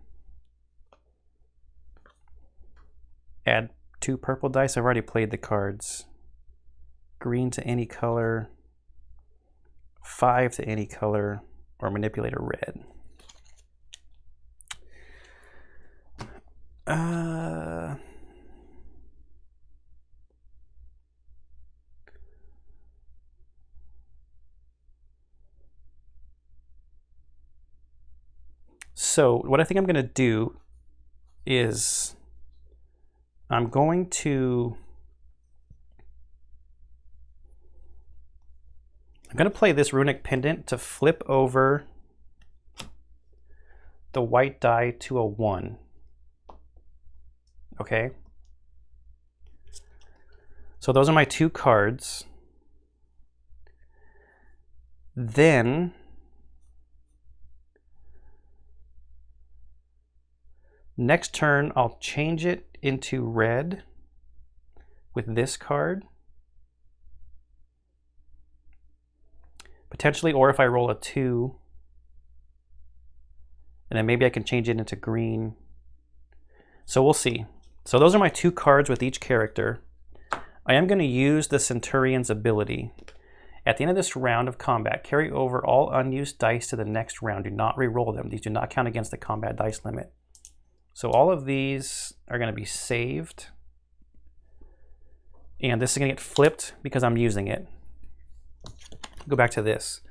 Add 2 purple dice. I've already played the cards. Green to any color. 5 to any color. Or manipulate a red. So what I think I'm going to do is I'm going to play this runic pendant to flip over the white die to a 1. Okay? So those are my 2 cards. Then next turn, I'll change it into red with this card. Potentially, or if I roll a 2, and then maybe I can change it into green. So we'll see. So those are my 2 cards with each character. I am going to use the Centurion's ability. At the end of this round of combat, carry over all unused dice to the next round. Do not re-roll them. These do not count against the combat dice limit. So all of these are going to be saved. And this is going to get flipped because I'm using it. Go back to this.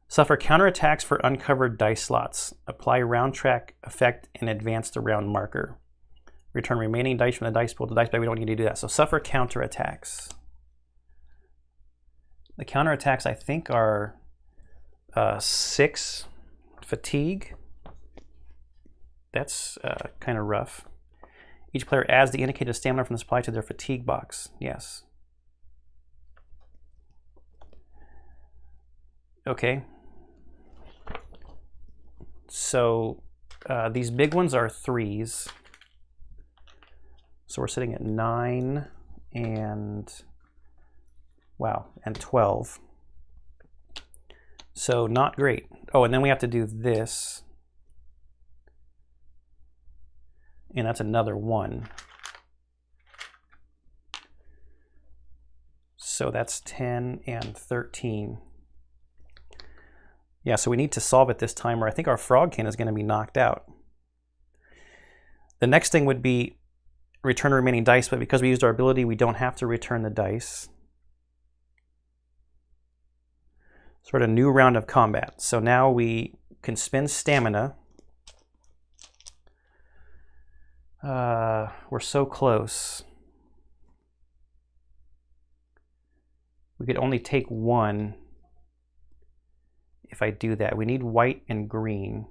Suffer counterattacks for uncovered dice slots. Apply round track effect and advance the round marker. Return remaining dice from the dice pool to the dice bag. We don't need to do that. So suffer counterattacks. The counterattacks I think are 6 fatigue. That's kind of rough. Each player adds the indicated stamina from the supply to their fatigue box. Yes. Okay. So these big ones are 3s. So we're sitting at 9 and, wow, and 12. So not great. Oh, and then we have to do this. And that's another 1. So that's 10 and 13. Yeah, so we need to solve it this time, or I think our frog can is going to be knocked out. The next thing would be return the remaining dice, but because we used our ability, we don't have to return the dice. Sort of new round of combat. So now we can spend stamina. We're so close. We could only take 1 if I do that. We need white and green.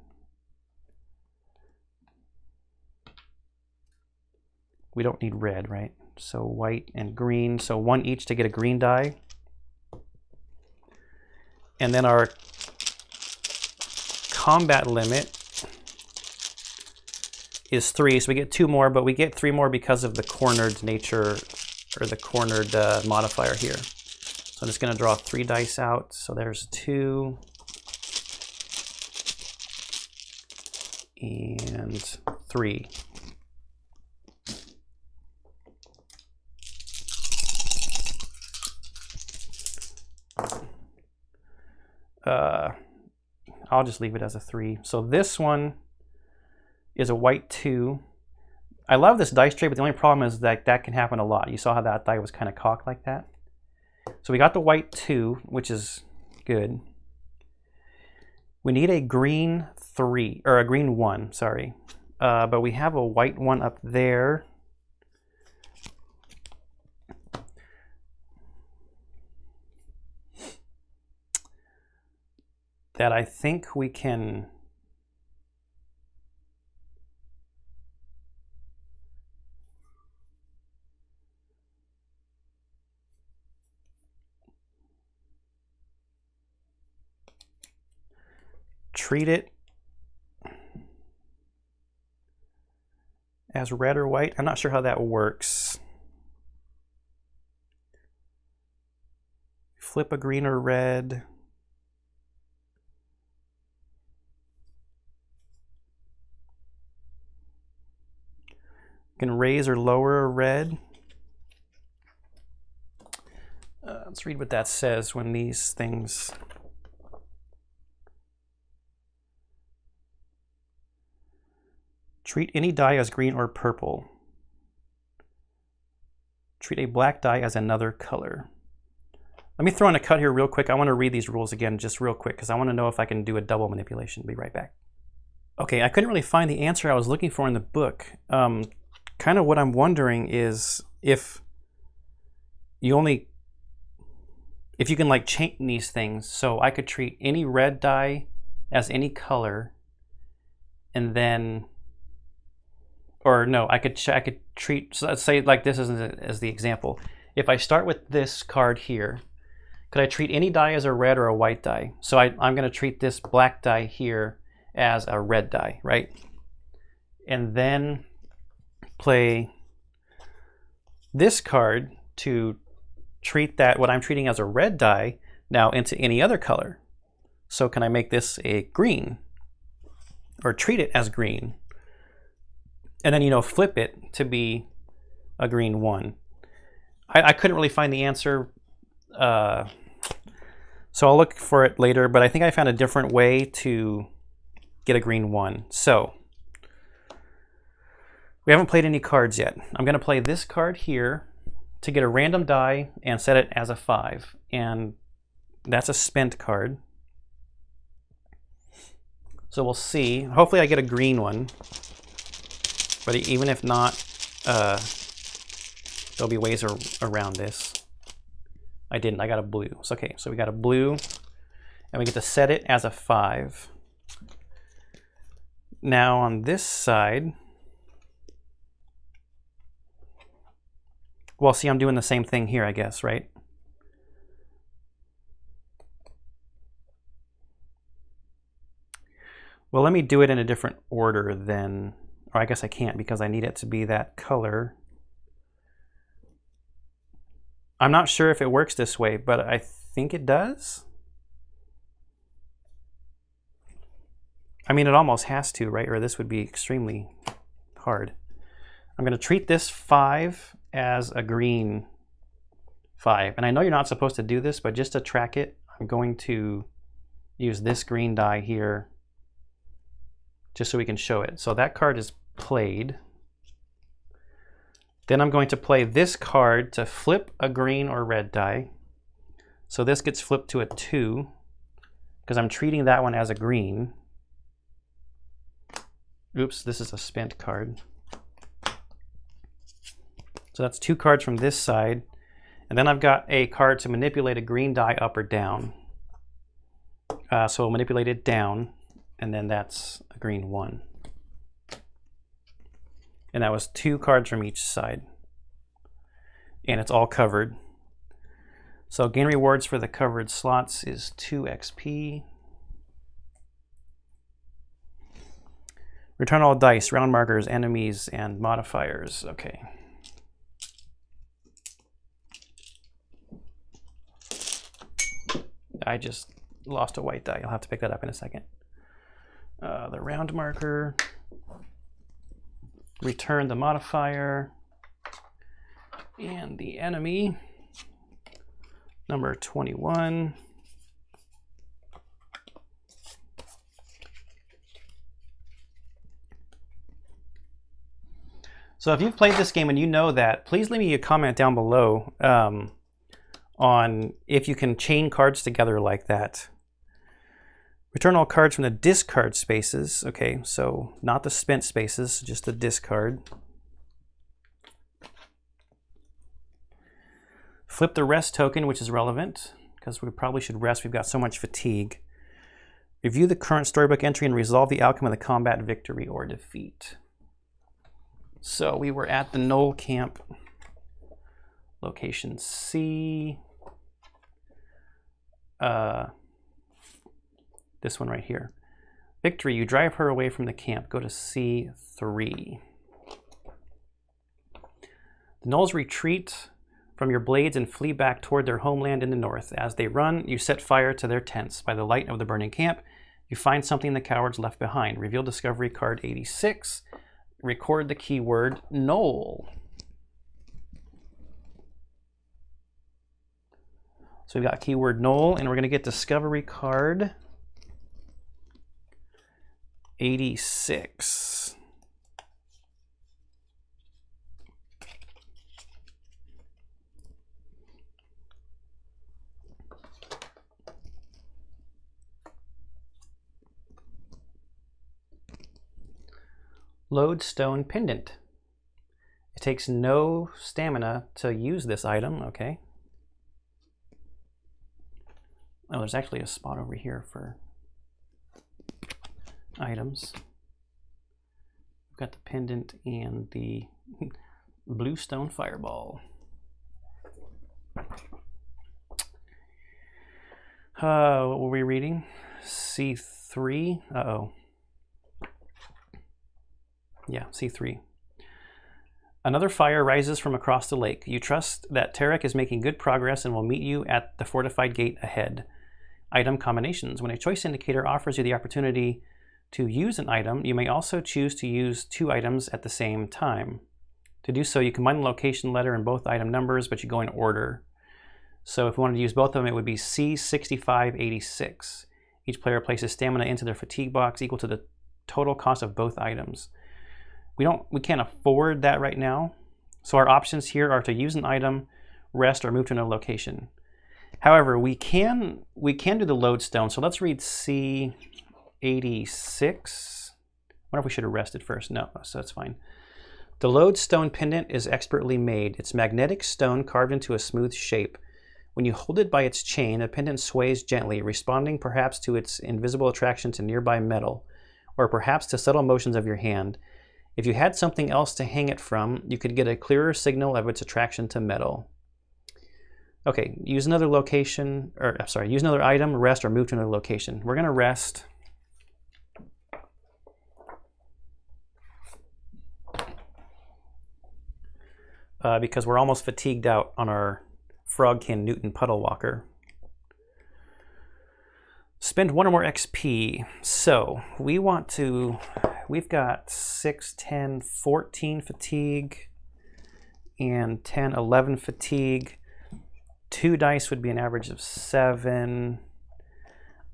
We don't need red, right? So white and green. So 1 each to get a green die. And then our combat limit is 3, so we get 2 more, but we get 3 more because of the cornered nature, or the cornered modifier here. So I'm just going to draw 3 dice out. So there's 2 and 3. I'll just leave it as a 3. So this one is a white 2. I love this dice tray, but the only problem is that that can happen a lot. You saw how that die was kind of cocked like that. So we got the white 2, which is good. We need a green 3, or a green 1, sorry. But we have a white 1 up there. That I think we can treat it as red or white. I'm not sure how that works. Flip a green or red. Can raise or lower a red. Let's read what that says when these things. Treat any die as green or purple. Treat a black die as another color. Let me throw in a cut here real quick. I want to read these rules again just real quick because I want to know if I can do a double manipulation. Be right back. Okay, I couldn't really find the answer I was looking for in the book. Kind of what I'm wondering is if you can like chain these things. So I could treat any red die as any color, and then, or no, I could treat, so let's say like this as the example. If I start with this card here, could I treat any die as a red or a white die? So I'm going to treat this black die here as a red die, right? and then play this card to treat that, what I'm treating as a red die, now into any other color. So can I make this a green? Or treat it as green? And then, you know, flip it to be a green 1. I couldn't really find the answer, so I'll look for it later, but I think I found a different way to get a green 1. So we haven't played any cards yet. I'm going to play this card here to get a random die and set it as a 5. And that's a spent card. So we'll see. Hopefully I get a green one. But even if not, there'll be ways around this. I didn't. I got a blue. So, okay, so we got a blue. And we get to set it as a 5. Now on this side, well, see, I'm doing the same thing here, I guess, right? Well, let me do it in a different order then, or I guess I can't because I need it to be that color. I'm not sure if it works this way, but I think it does. I mean, it almost has to, right? Or this would be extremely hard. I'm going to treat this 5 as a green 5. And I know you're not supposed to do this, but just to track it, I'm going to use this green die here just so we can show it. So that card is played. Then I'm going to play this card to flip a green or red die. So this gets flipped to a 2 because I'm treating that one as a green. Oops, this is a spent card. So that's 2 cards from this side. And then I've got a card to manipulate a green die up or down. So I'll manipulate it down, and then that's a green 1. And that was 2 cards from each side. And it's all covered. So gain rewards for the covered slots is 2 XP. Return all dice, round markers, enemies, and modifiers. Okay. I just lost a white die. I'll have to pick that up in a second. The round marker. Return the modifier. And the enemy. Number 21. So if you've played this game and you know that, please leave me a comment down below on if you can chain cards together like that. Return all cards from the discard spaces. Okay, so not the spent spaces, just the discard. Flip the rest token, which is relevant, because we probably should rest. We've got so much fatigue. Review the current storybook entry and resolve the outcome of the combat, victory, or defeat. So we were at the Knoll camp, location C. This one right here. Victory, you drive her away from the camp. Go to C3. The Knolls retreat from your blades and flee back toward their homeland in the north. As they run, you set fire to their tents. By the light of the burning camp, you find something the cowards left behind. Reveal discovery card 86. Record the keyword Knoll. So we've got keyword Knoll, and we're going to get discovery card 86. Lodestone pendant. It takes no stamina to use this item. Okay. Oh, there's actually a spot over here for items. We've got the pendant and the bluestone fireball. What were we reading? C3. Uh-oh. Yeah, C3. Another fire rises from across the lake. You trust that Tarek is making good progress and will meet you at the fortified gate ahead. Item combinations. When a choice indicator offers you the opportunity to use an item, you may also choose to use 2 items at the same time. To do so, you combine the location letter and both item numbers, but you go in order. So if we wanted to use both of them, it would be C6586. Each player places stamina into their fatigue box equal to the total cost of both items. We can't afford that right now. So our options here are to use an item, rest, or move to another location. However, we can do the lodestone. So let's read C86. I wonder if we should have rested first. No, so that's fine. The lodestone pendant is expertly made. It's magnetic stone carved into a smooth shape. When you hold it by its chain, the pendant sways gently, responding perhaps to its invisible attraction to nearby metal, or perhaps to subtle motions of your hand. If you had something else to hang it from, you could get a clearer signal of its attraction to metal. Okay, use another location, or sorry, use another item, rest, or move to another location. We're gonna rest. Because we're almost fatigued out on our Frogkin Newton Puddle Walker. Spend 1 or more XP. So we've got 6, 10, 14 fatigue and 10, 11 fatigue. 2 dice would be an average of 7.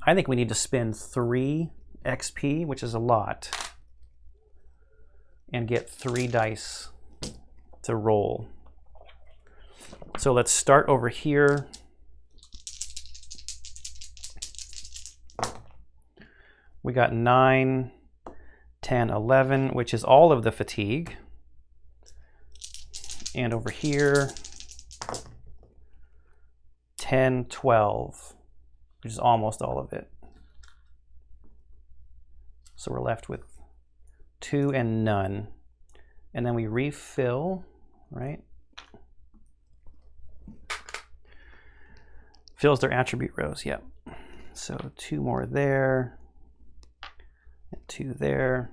I think we need to spend 3 XP, which is a lot, and get 3 dice to roll. So let's start over here. We got 9, 10, 11, which is all of the fatigue. And over here, 10, 12, which is almost all of it. So we're left with 2 and none. And then we refill, right? Fills their attribute rows, yep. So 2 more there, and 2 there.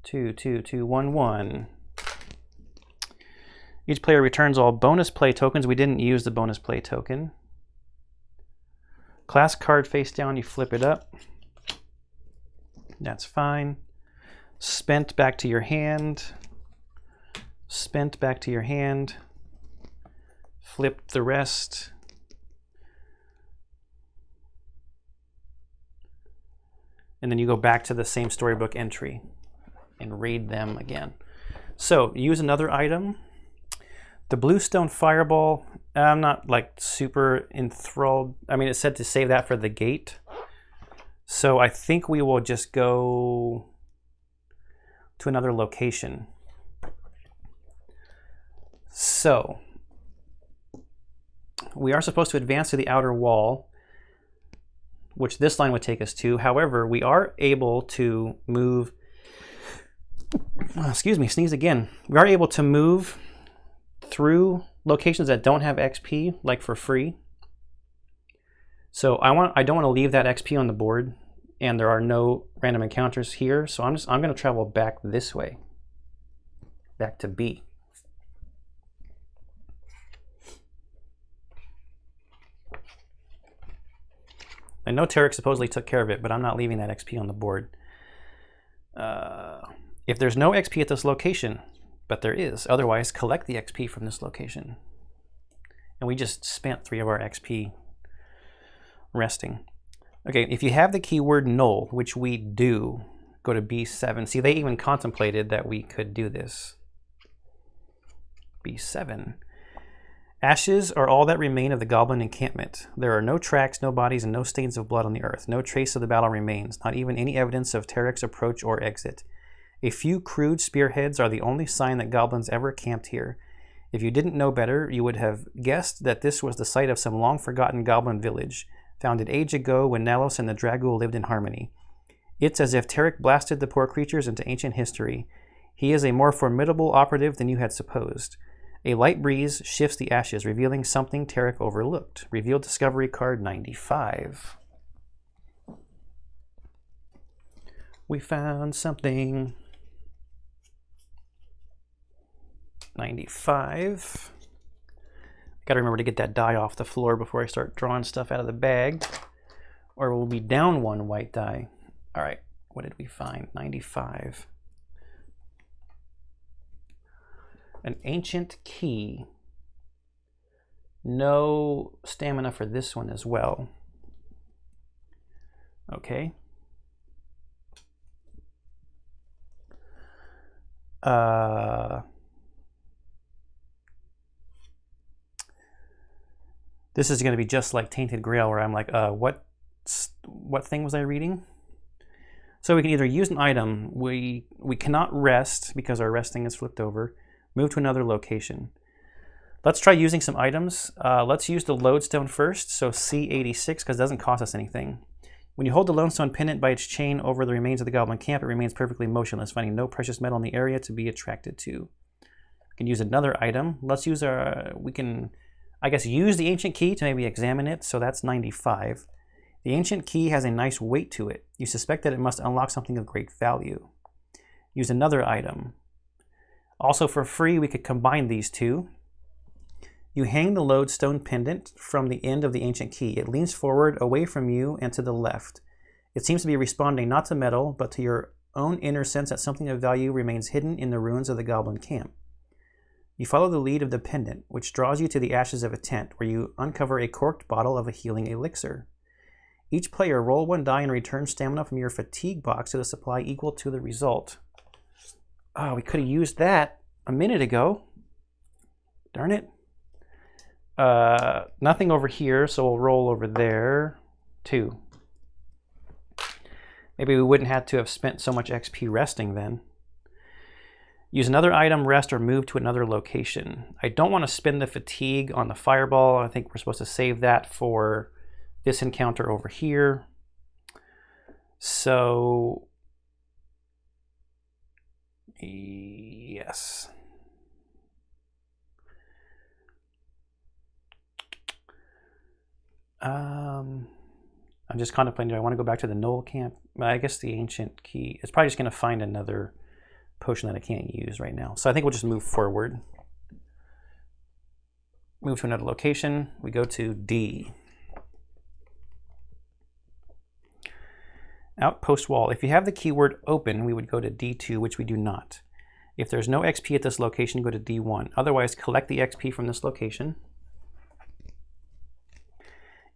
2, 2, 2, 1, 1. Each player returns all bonus play tokens. We didn't use the bonus play token. Class card face down, you flip it up. That's fine. Spent back to your hand. Spent back to your hand. Flip the rest. And then you go back to the same storybook entry and read them again. So use another item. The Bluestone Fireball, I'm not like super enthralled. I mean, it said to save that for the gate. So I think we will just go to another location. So we are supposed to advance to the outer wall, which this line would take us to. However, we are able to move, excuse me, sneeze again. We are able to move through locations that don't have XP, like for free. So I don't want to leave that XP on the board, and there are no random encounters here. So I'm going to travel back this way, back to B. I know Tarek supposedly took care of it, but I'm not leaving that XP on the board. If there's no XP at this location, but there is, otherwise collect the XP from this location. And we just spent 3 of our XP resting. Okay, if you have the keyword null, which we do, go to B7. See, they even contemplated that we could do this. B7. Ashes are all that remain of the goblin encampment. There are no tracks, no bodies, and no stains of blood on the earth. No trace of the battle remains, not even any evidence of Tarek's approach or exit. A few crude spearheads are the only sign that goblins ever camped here. If you didn't know better, you would have guessed that this was the site of some long-forgotten goblin village, founded age ago when Nalos and the Dragul lived in harmony. It's as if Tarek blasted the poor creatures into ancient history. He is a more formidable operative than you had supposed. A light breeze shifts the ashes, revealing something Tarek overlooked. Revealed Discovery card 95. We found something. 95. Gotta remember to get that die off the floor before I start drawing stuff out of the bag, or we'll be down one white die. All right, what did we find? 95. An ancient key. No stamina for this one as well. Okay. This is going to be just like Tainted Grail, where I'm like, what thing was I reading? So we can either use an item. We cannot rest because our resting is flipped over. Move to another location. Let's try using some items. Let's use the lodestone first, so C86, because it doesn't cost us anything. When you hold the lodestone pendant by its chain over the remains of the goblin camp, it remains perfectly motionless, finding no precious metal in the area to be attracted to. We can use another item. Let's use we can, I guess, use the ancient key to maybe examine it, so that's 95. The ancient key has a nice weight to it. You suspect that it must unlock something of great value. Use another item. Also for free, we could combine these two. You hang the lodestone pendant from the end of the ancient key. It leans forward, away from you, and to the left. It seems to be responding not to metal, but to your own inner sense that something of value remains hidden in the ruins of the goblin camp. You follow the lead of the pendant, which draws you to the ashes of a tent, where you uncover a corked bottle of a healing elixir. Each player roll one die and return stamina from your fatigue box to the supply equal to the result. Oh, we could have used that a minute ago. Darn it. Nothing over here, so we'll roll over there. 2. Maybe we wouldn't have to have spent so much XP resting then. Use another item, rest, or move to another location. I don't want to spend the fatigue on the fireball. I think we're supposed to save that for this encounter over here. So, yes. I'm just contemplating, do I want to go back to the Knoll camp? I guess the ancient key is probably just going to find another potion that I can't use right now. So I think we'll just move forward. Move to another location. We go to D. Outpost wall. If you have the keyword open, we would go to D2, which we do not. If there's no XP at this location, go to D1. Otherwise, collect the XP from this location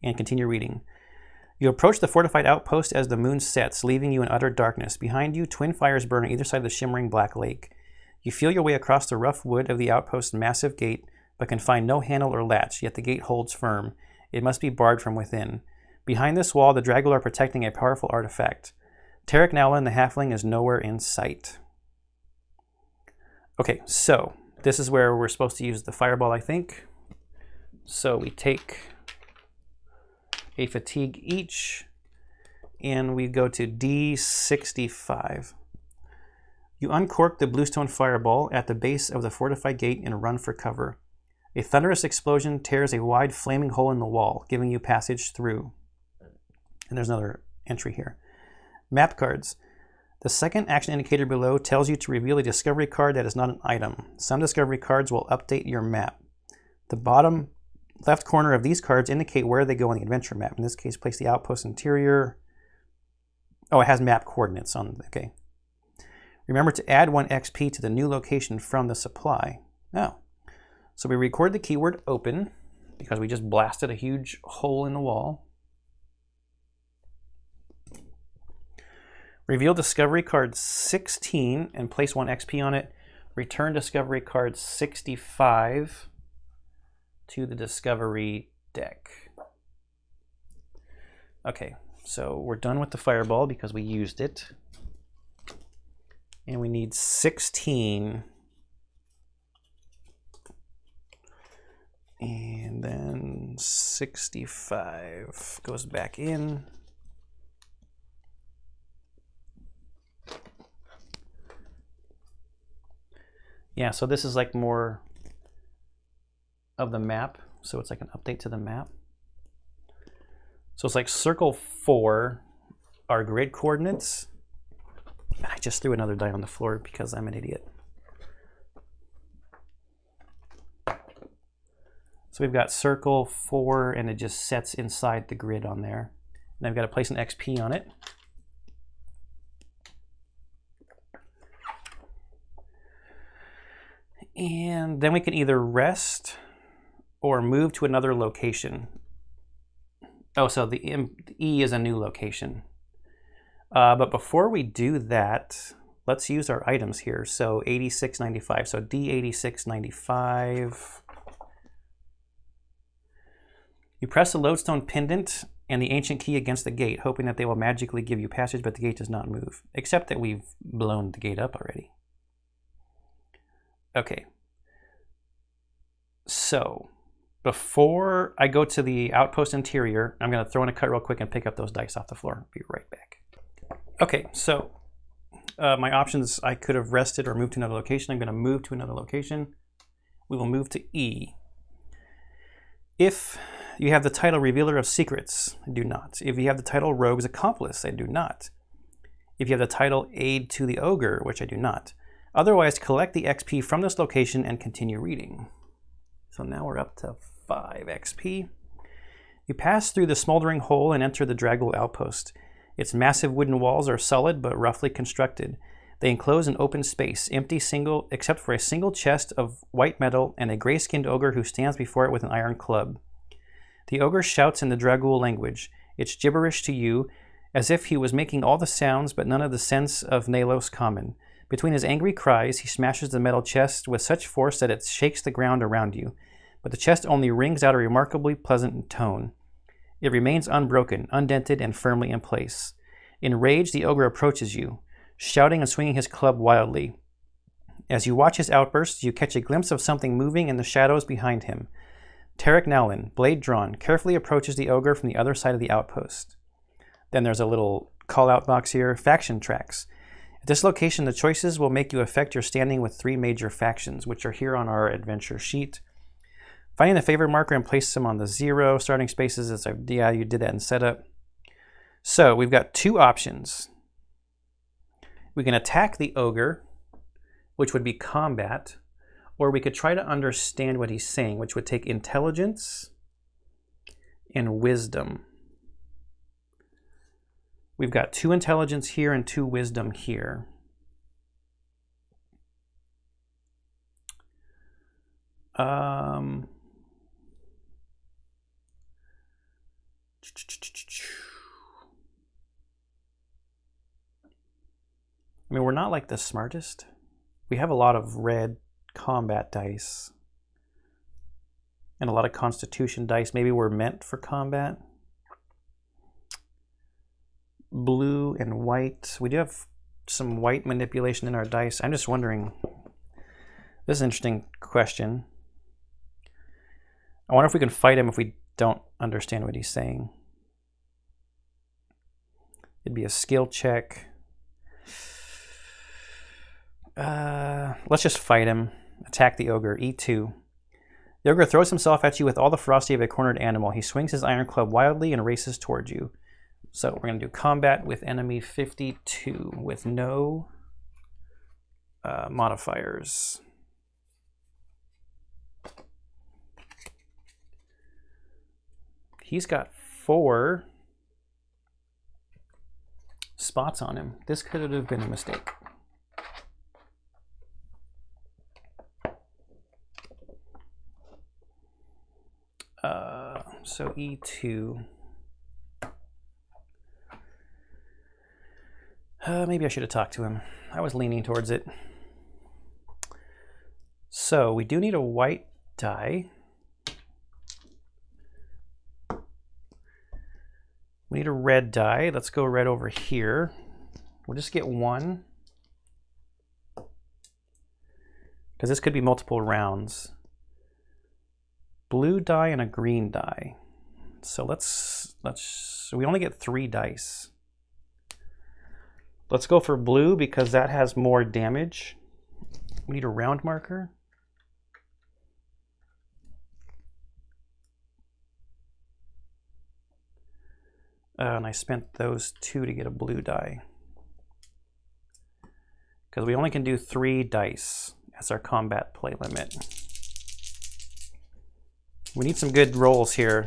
and continue reading. You approach the fortified outpost as the moon sets, leaving you in utter darkness. Behind you, twin fires burn on either side of the shimmering black lake. You feel your way across the rough wood of the outpost's massive gate, but can find no handle or latch, yet the gate holds firm. It must be barred from within. Behind this wall, the Dragula are protecting a powerful artifact. Tarek Nowlin, the halfling, is nowhere in sight. Okay, so this is where we're supposed to use the fireball, I think. So we take a fatigue each, and we go to D65. You uncork the bluestone fireball at the base of the fortified gate and run for cover. A thunderous explosion tears a wide flaming hole in the wall, giving you passage through. And there's another entry here. Map cards. The second action indicator below tells you to reveal a discovery card that is not an item. Some discovery cards will update your map. The bottom left corner of these cards indicate where they go on the adventure map. In this case, place the outpost interior. Oh, it has map coordinates on, okay. Remember to add 1 XP to the new location from the supply. Oh. So we record the keyword open because we just blasted a huge hole in the wall. Reveal discovery card 16 and place 1 XP on it. Return discovery card 65 to the discovery deck. Okay, so we're done with the fireball because we used it. And we need 16. And then 65 goes back in. Yeah, so this is like more of the map. So it's like an update to the map. So it's like circle 4 are grid coordinates. I just threw another die on the floor because I'm an idiot. So we've got circle 4, and it just sets inside the grid on there. And I've got to place an XP on it. And then we can either rest or move to another location. Oh, so the E is a new location. But before we do that, let's use our items here. So 86.95. So D86.95. You press the lodestone pendant and the ancient key against the gate, hoping that they will magically give you passage, but the gate does not move, except that we've blown the gate up already. Okay. So before I go to the outpost interior, I'm going to throw in a cut real quick and pick up those dice off the floor. Be right back. Okay, so my options, I could have rested or moved to another location. I'm going to move to another location. We will move to E. If you have the title Revealer of Secrets, I do not. If you have the title Rogue's Accomplice, I do not. If you have the title Aid to the Ogre, which I do not. Otherwise, collect the XP from this location and continue reading. So now we're up to 5 XP. You pass through the smoldering hole and enter the Draggle Outpost. Its massive wooden walls are solid but roughly constructed. They enclose an open space, empty except for a single chest of white metal and a gray-skinned ogre who stands before it with an iron club. The ogre shouts in the Dragul language. It's gibberish to you, as if he was making all the sounds but none of the sense of Nalos common. Between his angry cries, he smashes the metal chest with such force that it shakes the ground around you. But the chest only rings out a remarkably pleasant tone. It remains unbroken, undented, and firmly in place. Enraged, the ogre approaches you, shouting and swinging his club wildly. As you watch his outbursts, you catch a glimpse of something moving in the shadows behind him. Tarek Nowlin, blade drawn, carefully approaches the ogre from the other side of the outpost. Then there's a little call-out box here, faction tracks. At this location, the choices will make you affect your standing with 3 major factions, which are here on our adventure sheet. Finding the favorite marker and place them on the 0 starting spaces. Yeah, you did that in setup. So we've got 2 options. We can attack the ogre, which would be combat, or we could try to understand what he's saying, which would take intelligence and wisdom. We've got 2 intelligence here and 2 wisdom here. I mean, we're not like the smartest. We have a lot of red combat dice and a lot of constitution dice. Maybe we're meant for combat. Blue and white. We do have some white manipulation in our dice. I'm just wondering, this is an interesting question. I wonder if we can fight him if we don't understand what he's saying. It'd be a skill check. Let's just fight him. Attack the ogre. E2. The ogre throws himself at you with all the ferocity of a cornered animal. He swings his iron club wildly and races towards you. So we're going to do combat with enemy 52 with no modifiers. He's got 4 spots on him. This could have been a mistake. So E2. Maybe I should have talked to him. I was leaning towards it. So we do need a white die. We need a red die. Let's go red over here. We'll just get 1. Because this could be multiple rounds. Blue die and a green die. So we only get 3 dice. Let's go for blue because that has more damage. We need a round marker. And I spent those 2 to get a blue die. because we only can do 3 dice as our combat play limit. We need some good rolls here.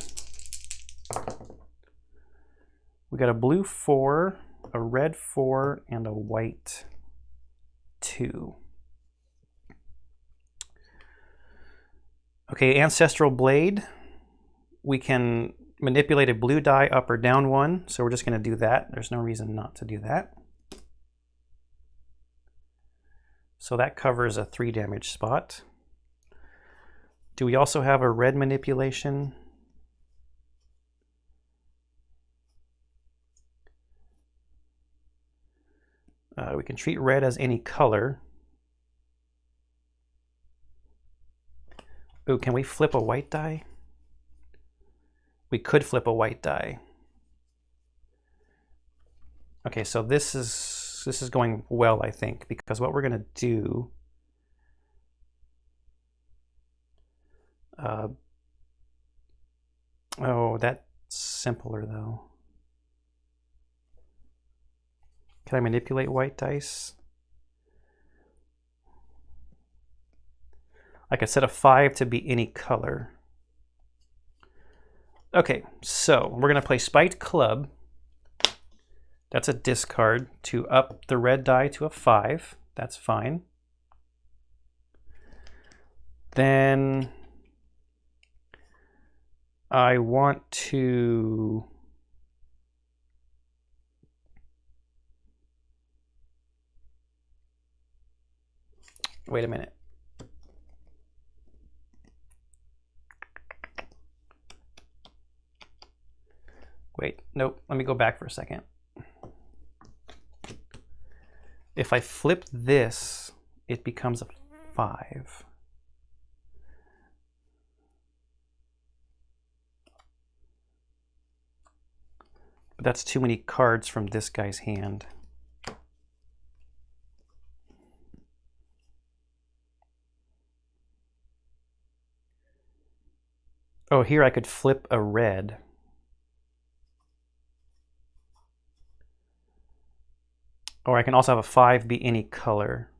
We got a blue 4, a red 4, and a white 2. Okay, Ancestral Blade. We can manipulate a blue die up or down 1, so we're just going to do that. There's no reason not to do that. So that covers a 3 damage spot. Do we also have a red manipulation? We can treat red as any color. Ooh, can we flip a white die? We could flip a white die. Okay, so this is going well, I think, because what we're going to do oh, that's simpler though. Can I manipulate white dice? I could set a 5 to be any color. Okay, so we're going to play Spiked Club. That's a discard to up the red die to a 5. That's fine. Then I want to wait a minute. Wait, nope, let me go back for a second. If I flip this, it becomes a 5. But that's too many cards from this guy's hand. Oh, here I could flip a red. Or I can also have a 5 be any color.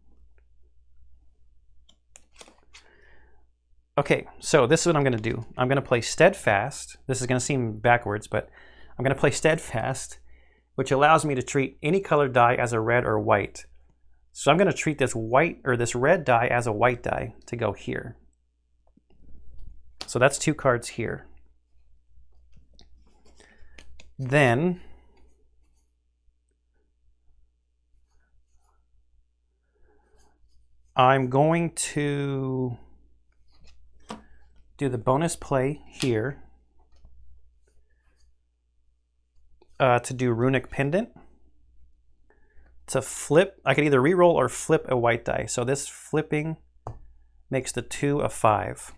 Okay, so this is what I'm going to do. I'm going to play Steadfast. This is going to seem backwards, but I'm going to play Steadfast, which allows me to treat any color die as a red or white. So I'm going to treat this white or this red die as a white die to go here. So that's 2 cards here. Then I'm going to do the bonus play here to do Runic Pendant. To flip, I could either re-roll or flip a white die. So this flipping makes the 2 a 5.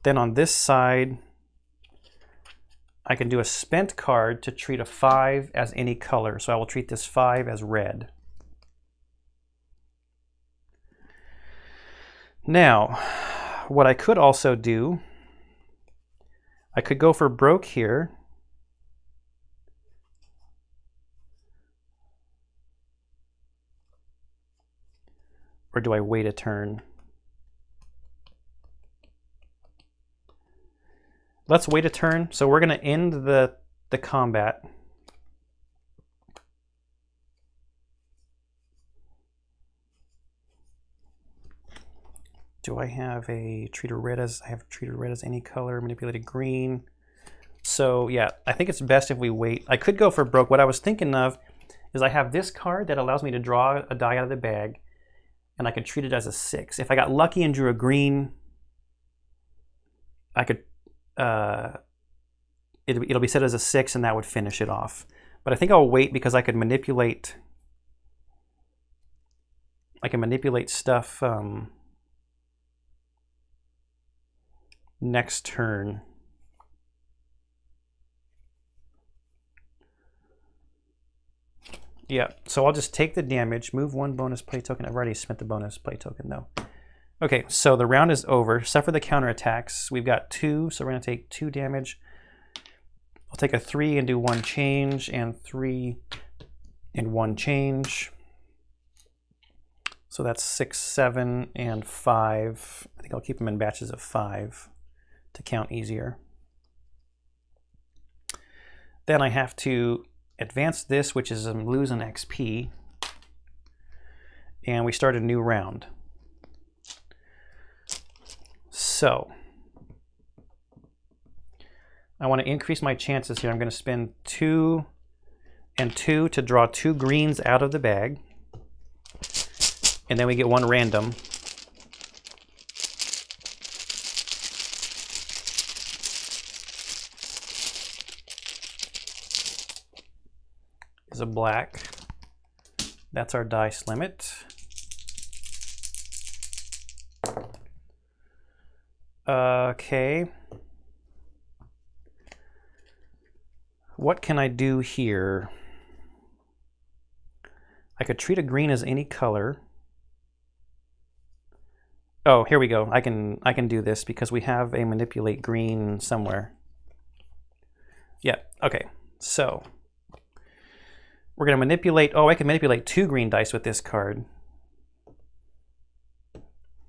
Then on this side, I can do a spent card to treat a 5 as any color. So I will treat this 5 as red. Now, what I could also do, I could go for broke here. Or do I wait a turn? Let's wait a turn. So we're going to end the combat. Do I have a treated red as, I have treated red as any color, manipulated green. So yeah, I think it's best if we wait. I could go for broke. What I was thinking of is I have this card that allows me to draw a die out of the bag, and I could treat it as a 6. If I got lucky and drew a green, I could, it'll be set as a 6 and that would finish it off. But I think I'll wait because I can manipulate stuff next turn. Yeah, so I'll just take the damage, move 1 bonus play token. I've already spent the bonus play token though. Okay, so the round is over. Suffer the counterattacks. We've got 2, so we're going to take 2 damage. I'll take a 3 and do 1 change, and 3 and 1 change. So that's 6, 7, and 5. I think I'll keep them in batches of 5 to count easier. Then I have to advance this, which is lose an XP, and we start a new round. So I want to increase my chances here. I'm going to spend 2 and 2 to draw 2 greens out of the bag, and then we get 1 random. Is a black. That's our dice limit. Okay. What can I do here? I could treat a green as any color. Oh, here we go. I can do this because we have a manipulate green somewhere. Yeah, okay. So we're going to manipulate, oh, I can manipulate 2 green dice with this card.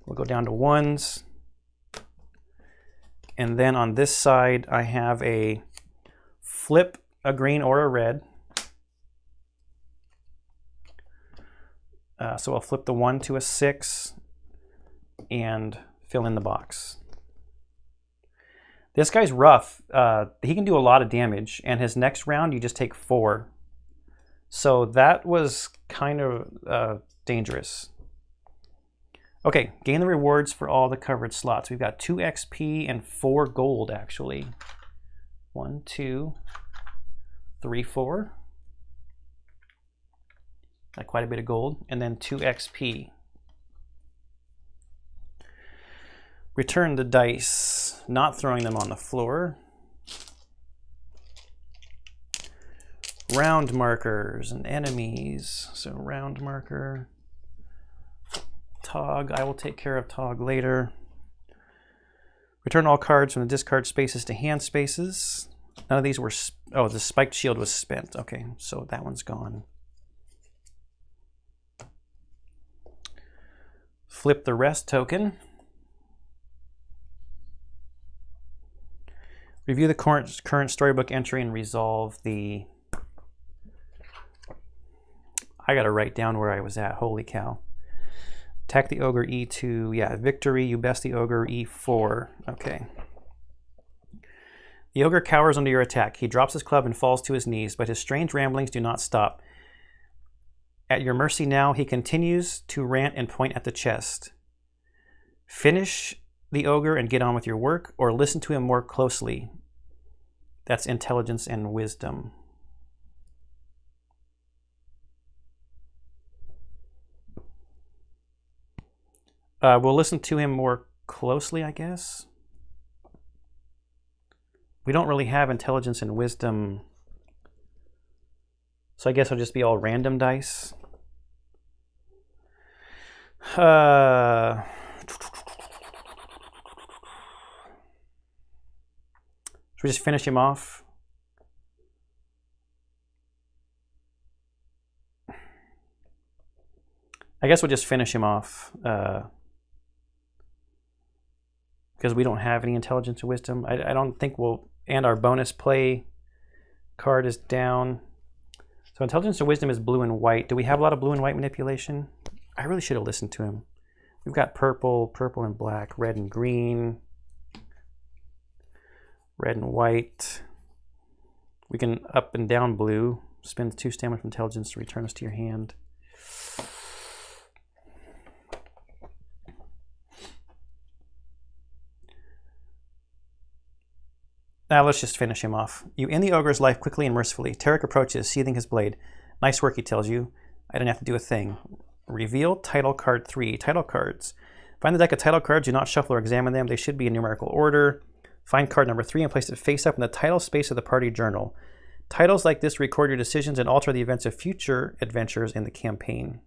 We'll go down to 1s. And then on this side, I have a flip a green or a red. So I'll flip the 1 to a 6 and fill in the box. This guy's rough. He can do a lot of damage, and his next round you just take 4. So that was kind of dangerous. Okay, gain the rewards for all the covered slots. We've got 2 XP and 4 gold, actually. 1, 2, 3, 4. Got quite a bit of gold. And then 2 XP. Return the dice, not throwing them on the floor. Round markers and enemies. So round marker. Tog, I will take care of Tog later. Return all cards from the discard spaces to hand spaces. None of these were, oh, the spiked shield was spent. Okay, so that one's gone. Flip the rest token. Review the current storybook entry and resolve the... I gotta write down where I was at, holy cow. Attack the ogre E2, yeah, victory, you best the ogre E4, okay. The ogre cowers under your attack. He drops his club and falls to his knees, but his strange ramblings do not stop. At your mercy now, he continues to rant and point at the chest. Finish the ogre and get on with your work, or listen to him more closely. That's intelligence and wisdom. We'll listen to him more closely, I guess. We don't really have intelligence and wisdom, so I guess it'll just be all random dice. Should we just finish him off? I guess we'll just finish him off. Because we don't have any intelligence or wisdom. I don't think we'll, and our bonus play card is down. So intelligence or wisdom is blue and white. Do we have a lot of blue and white manipulation? I really should have listened to him. We've got purple, purple and black, red and green, red and white. We can up and down blue. Spend 2 stamina from intelligence to return us to your hand. Now let's just finish him off. You end the ogre's life quickly and mercifully. Tarek approaches, sheathing his blade. Nice work, he tells you. I didn't have to do a thing. Reveal title card 3. Title cards. Find the deck of title cards. Do not shuffle or examine them. They should be in numerical order. Find card number 3 and place it face up in the title space of the party journal. Titles like this record your decisions and alter the events of future adventures in the campaign.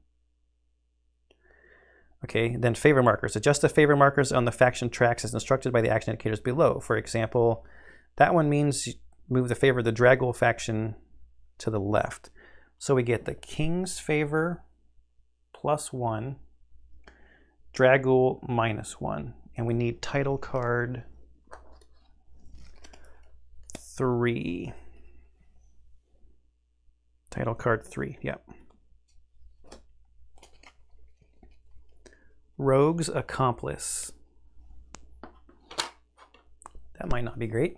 Okay, then favor markers. Adjust the favor markers on the faction tracks as instructed by the action indicators below. For example, that one means move the favor of the Dragul faction to the left. So we get the King's Favor +1, Dragul -1, and we need title card 3. Title card 3, yep. Rogue's Accomplice. That might not be great.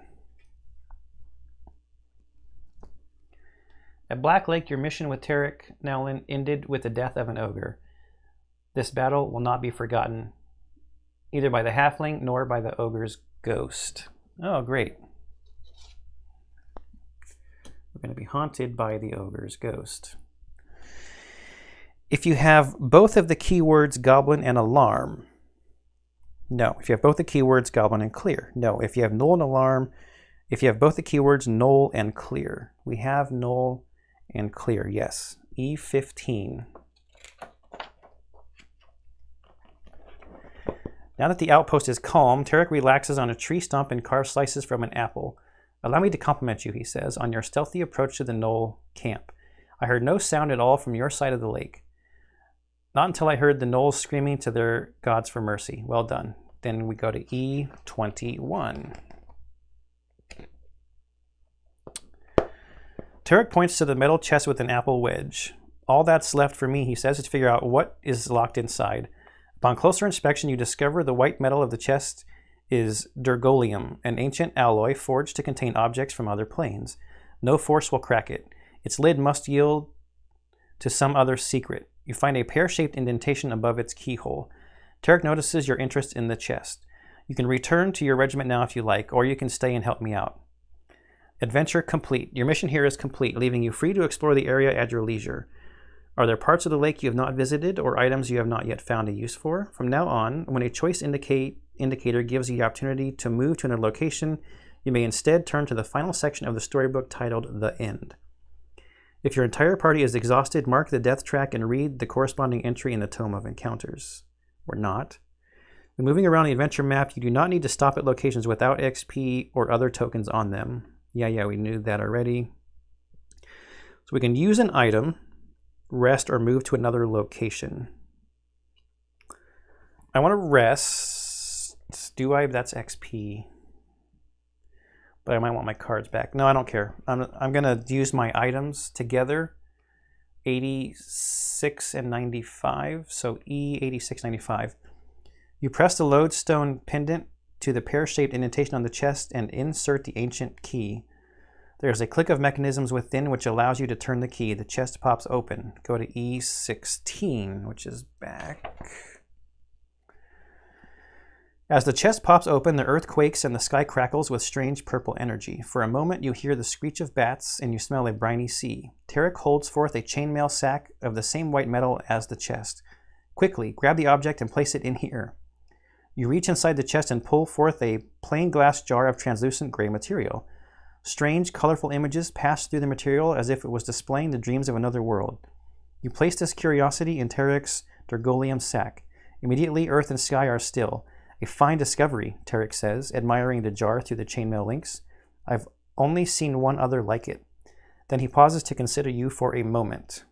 At Black Lake, your mission with Tarek now ended with the death of an ogre. This battle will not be forgotten, either by the halfling nor by the ogre's ghost. Oh, great. We're going to be haunted by the ogre's ghost. If you have both of the keywords goblin and alarm, no. If you have both the keywords goblin and clear, no. If you have null and alarm, if you have both the keywords null and clear, we have null and clear, yes. E15. Now that the outpost is calm, Tarek relaxes on a tree stump and carves slices from an apple. Allow me to compliment you, he says, on your stealthy approach to the Knoll camp. I heard no sound at all from your side of the lake. Not until I heard the Knolls screaming to their gods for mercy. Well done. Then we go to E21. Tarek points to the metal chest with an apple wedge. All that's left for me, he says, is to figure out what is locked inside. Upon closer inspection, you discover the white metal of the chest is Durgolium, an ancient alloy forged to contain objects from other planes. No force will crack it. Its lid must yield to some other secret. You find a pear-shaped indentation above its keyhole. Tarek notices your interest in the chest. You can return to your regiment now if you like, or you can stay and help me out. Adventure complete. Your mission here is complete, leaving you free to explore the area at your leisure. Are there parts of the lake you have not visited or items you have not yet found a use for? From now on, when a choice indicator gives you the opportunity to move to another location, you may instead turn to the final section of the storybook titled The End. If your entire party is exhausted, mark the death track and read the corresponding entry in the Tome of Encounters. Or not. When moving around the adventure map, you do not need to stop at locations without XP or other tokens on them. Yeah, we knew that already. So we can use an item, rest, or move to another location. I want to rest. Do I? That's XP. But I might want my cards back. No, I don't care. I'm going to use my items together. 86 and 95. So E8695. You press the lodestone pendant to the pear-shaped indentation on the chest and insert the ancient key. There's a click of mechanisms within which allows you to turn the key. The chest pops open. Go to E16, which is back. As the chest pops open, the earth quakes and the sky crackles with strange purple energy. For a moment, you hear the screech of bats and you smell a briny sea. Tarek holds forth a chainmail sack of the same white metal as the chest. Quickly, grab the object and place it in here. You reach inside the chest and pull forth a plain glass jar of translucent gray material. Strange, colorful images pass through the material as if it was displaying the dreams of another world. You place this curiosity in Tarek's Durgolium sack. Immediately, earth and sky are still. A fine discovery, Tarek says, admiring the jar through the chainmail links. I've only seen one other like it. Then he pauses to consider you for a moment.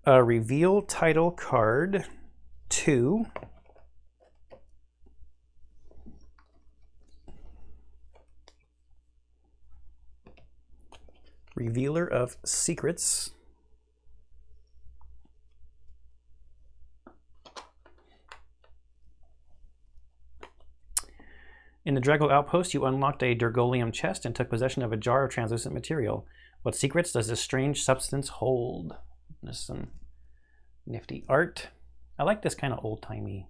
Reveal title card 2. Revealer of Secrets. In the Dragul Outpost, you unlocked a Durgolium chest and took possession of a jar of translucent material. What secrets does this strange substance hold? There's some nifty art. I like this kind of old-timey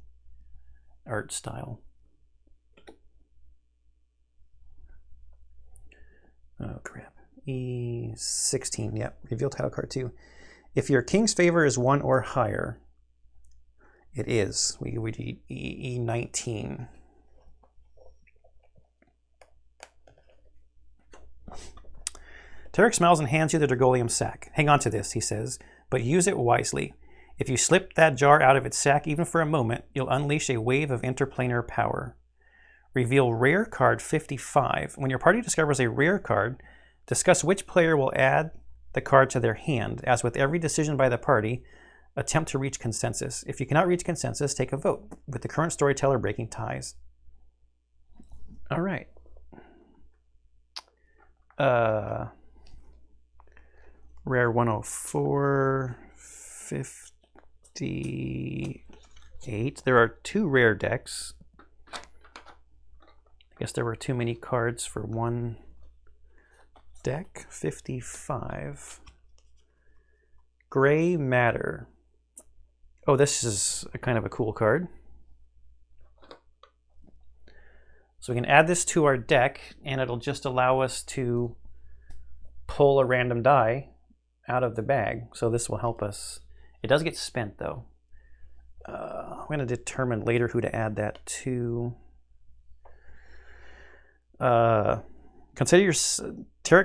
art style. Oh, crap. E16, yep. Reveal title card 2. If your king's favor is 1 or higher, it is. We do E19. Tarek smiles and hands you the Durgolium sack. Hang on to this, he says, but use it wisely. If you slip that jar out of its sack even for a moment, you'll unleash a wave of interplanar power. Reveal rare card 55. When your party discovers a rare card, Discuss which player will add the card to their hand. As with every decision by the party, attempt to reach consensus. If you cannot reach consensus, take a vote, with the current storyteller breaking ties. All right. Rare 104, 58. There are 2 rare decks. I guess there were too many cards for one deck. 55. Gray Matter. Oh, this is kind of a cool card. So we can add this to our deck, and it'll just allow us to pull a random die out of the bag. So this will help us. It does get spent, though. I'm going to determine later who to add that to. Tarek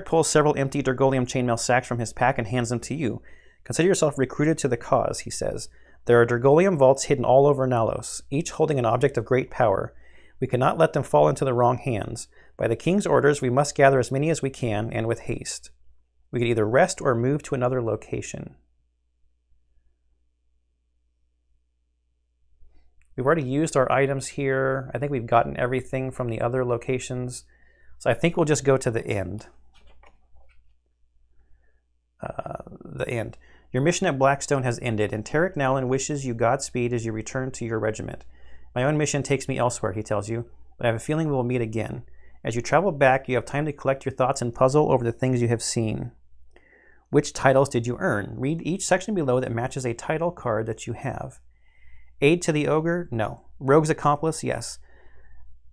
pulls several empty Dergolium chainmail sacks from his pack and hands them to you. Consider yourself recruited to the cause, he says. There are Dergolium vaults hidden all over Nalos, each holding an object of great power. We cannot let them fall into the wrong hands. By the king's orders, we must gather as many as we can, and with haste. We can either rest or move to another location. We've already used our items here. I think we've gotten everything from the other locations. So I think we'll just go to the end. Your mission at Blackstone has ended, and Tarek Nowlin wishes you Godspeed as you return to your regiment. My own mission takes me elsewhere, he tells you, but I have a feeling we will meet again. As you travel back, you have time to collect your thoughts and puzzle over the things you have seen. Which titles did you earn? Read each section below that matches a title card that you have. Aid to the Ogre? No. Rogue's Accomplice? Yes.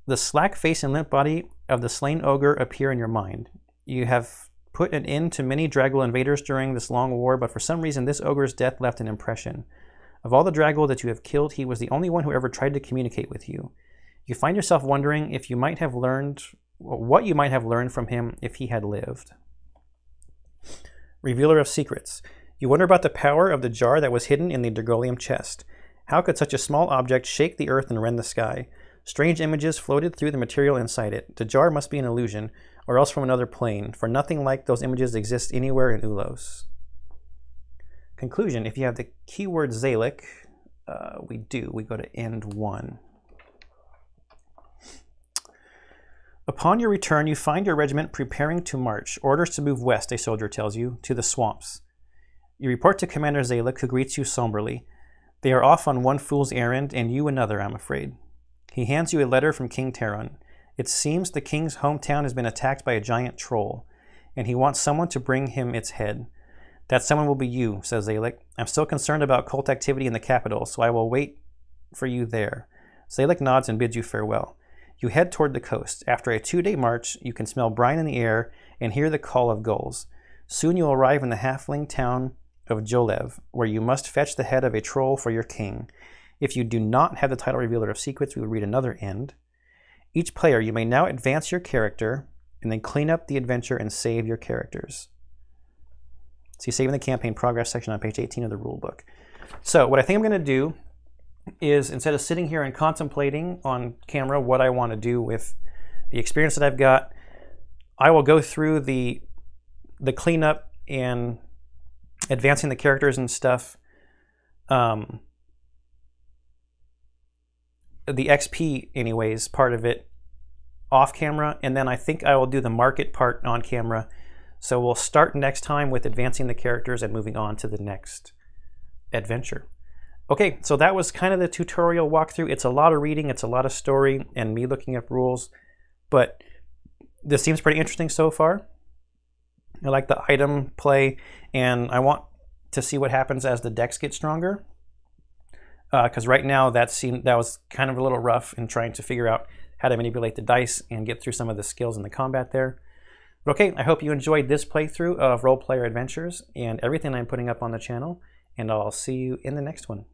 The slack face and limp body of the slain ogre appear in your mind. You have put an end to many Dragul invaders during this long war, but for some reason this ogre's death left an impression. Of all the Dragul that you have killed, he was the only one who ever tried to communicate with you. You find yourself wondering if you might have learned, what you might have learned from him if he had lived. Revealer of Secrets. You wonder about the power of the jar that was hidden in the Dergolium chest. How could such a small object shake the earth and rend the sky? Strange images floated through the material inside it. The jar must be an illusion, or else from another plane, for nothing like those images exists anywhere in Ulos. Conclusion. If you have the keyword Zalek, we do. We go to end 1. Upon your return, you find your regiment preparing to march. Orders to move west, a soldier tells you, to the swamps. You report to Commander Zalek, who greets you somberly. They are off on one fool's errand, and you another, I'm afraid. He hands you a letter from King Taron. It seems the king's hometown has been attacked by a giant troll, and he wants someone to bring him its head. That someone will be you, says Zalek. I'm still concerned about cult activity in the capital, so I will wait for you there. Zalek nods and bids you farewell. You head toward the coast. After a 2-day march, you can smell brine in the air and hear the call of gulls. Soon you will arrive in the halfling town of Jolev, where you must fetch the head of a troll for your king. If you do not have the title Revealer of Secrets, we will read another end. Each player, you may now advance your character and then clean up the adventure and save your characters. See Saving the Campaign Progress section on page 18 of the rulebook. So what I think I'm going to do is, instead of sitting here and contemplating on camera what I want to do with the experience that I've got, I will go through the cleanup and advancing the characters and stuff, the XP anyways, part of it off camera, and then I think I will do the market part on camera. So we'll start next time with advancing the characters and moving on to the next adventure. Okay, so that was kind of the tutorial walkthrough. It's a lot of reading, it's a lot of story, and me looking up rules, but this seems pretty interesting so far. I like the item play, and I want to see what happens as the decks get stronger. Because right now that was kind of a little rough in trying to figure out how to manipulate the dice and get through some of the skills in the combat there. But okay, I hope you enjoyed this playthrough of Role Player Adventures and everything I'm putting up on the channel, and I'll see you in the next one.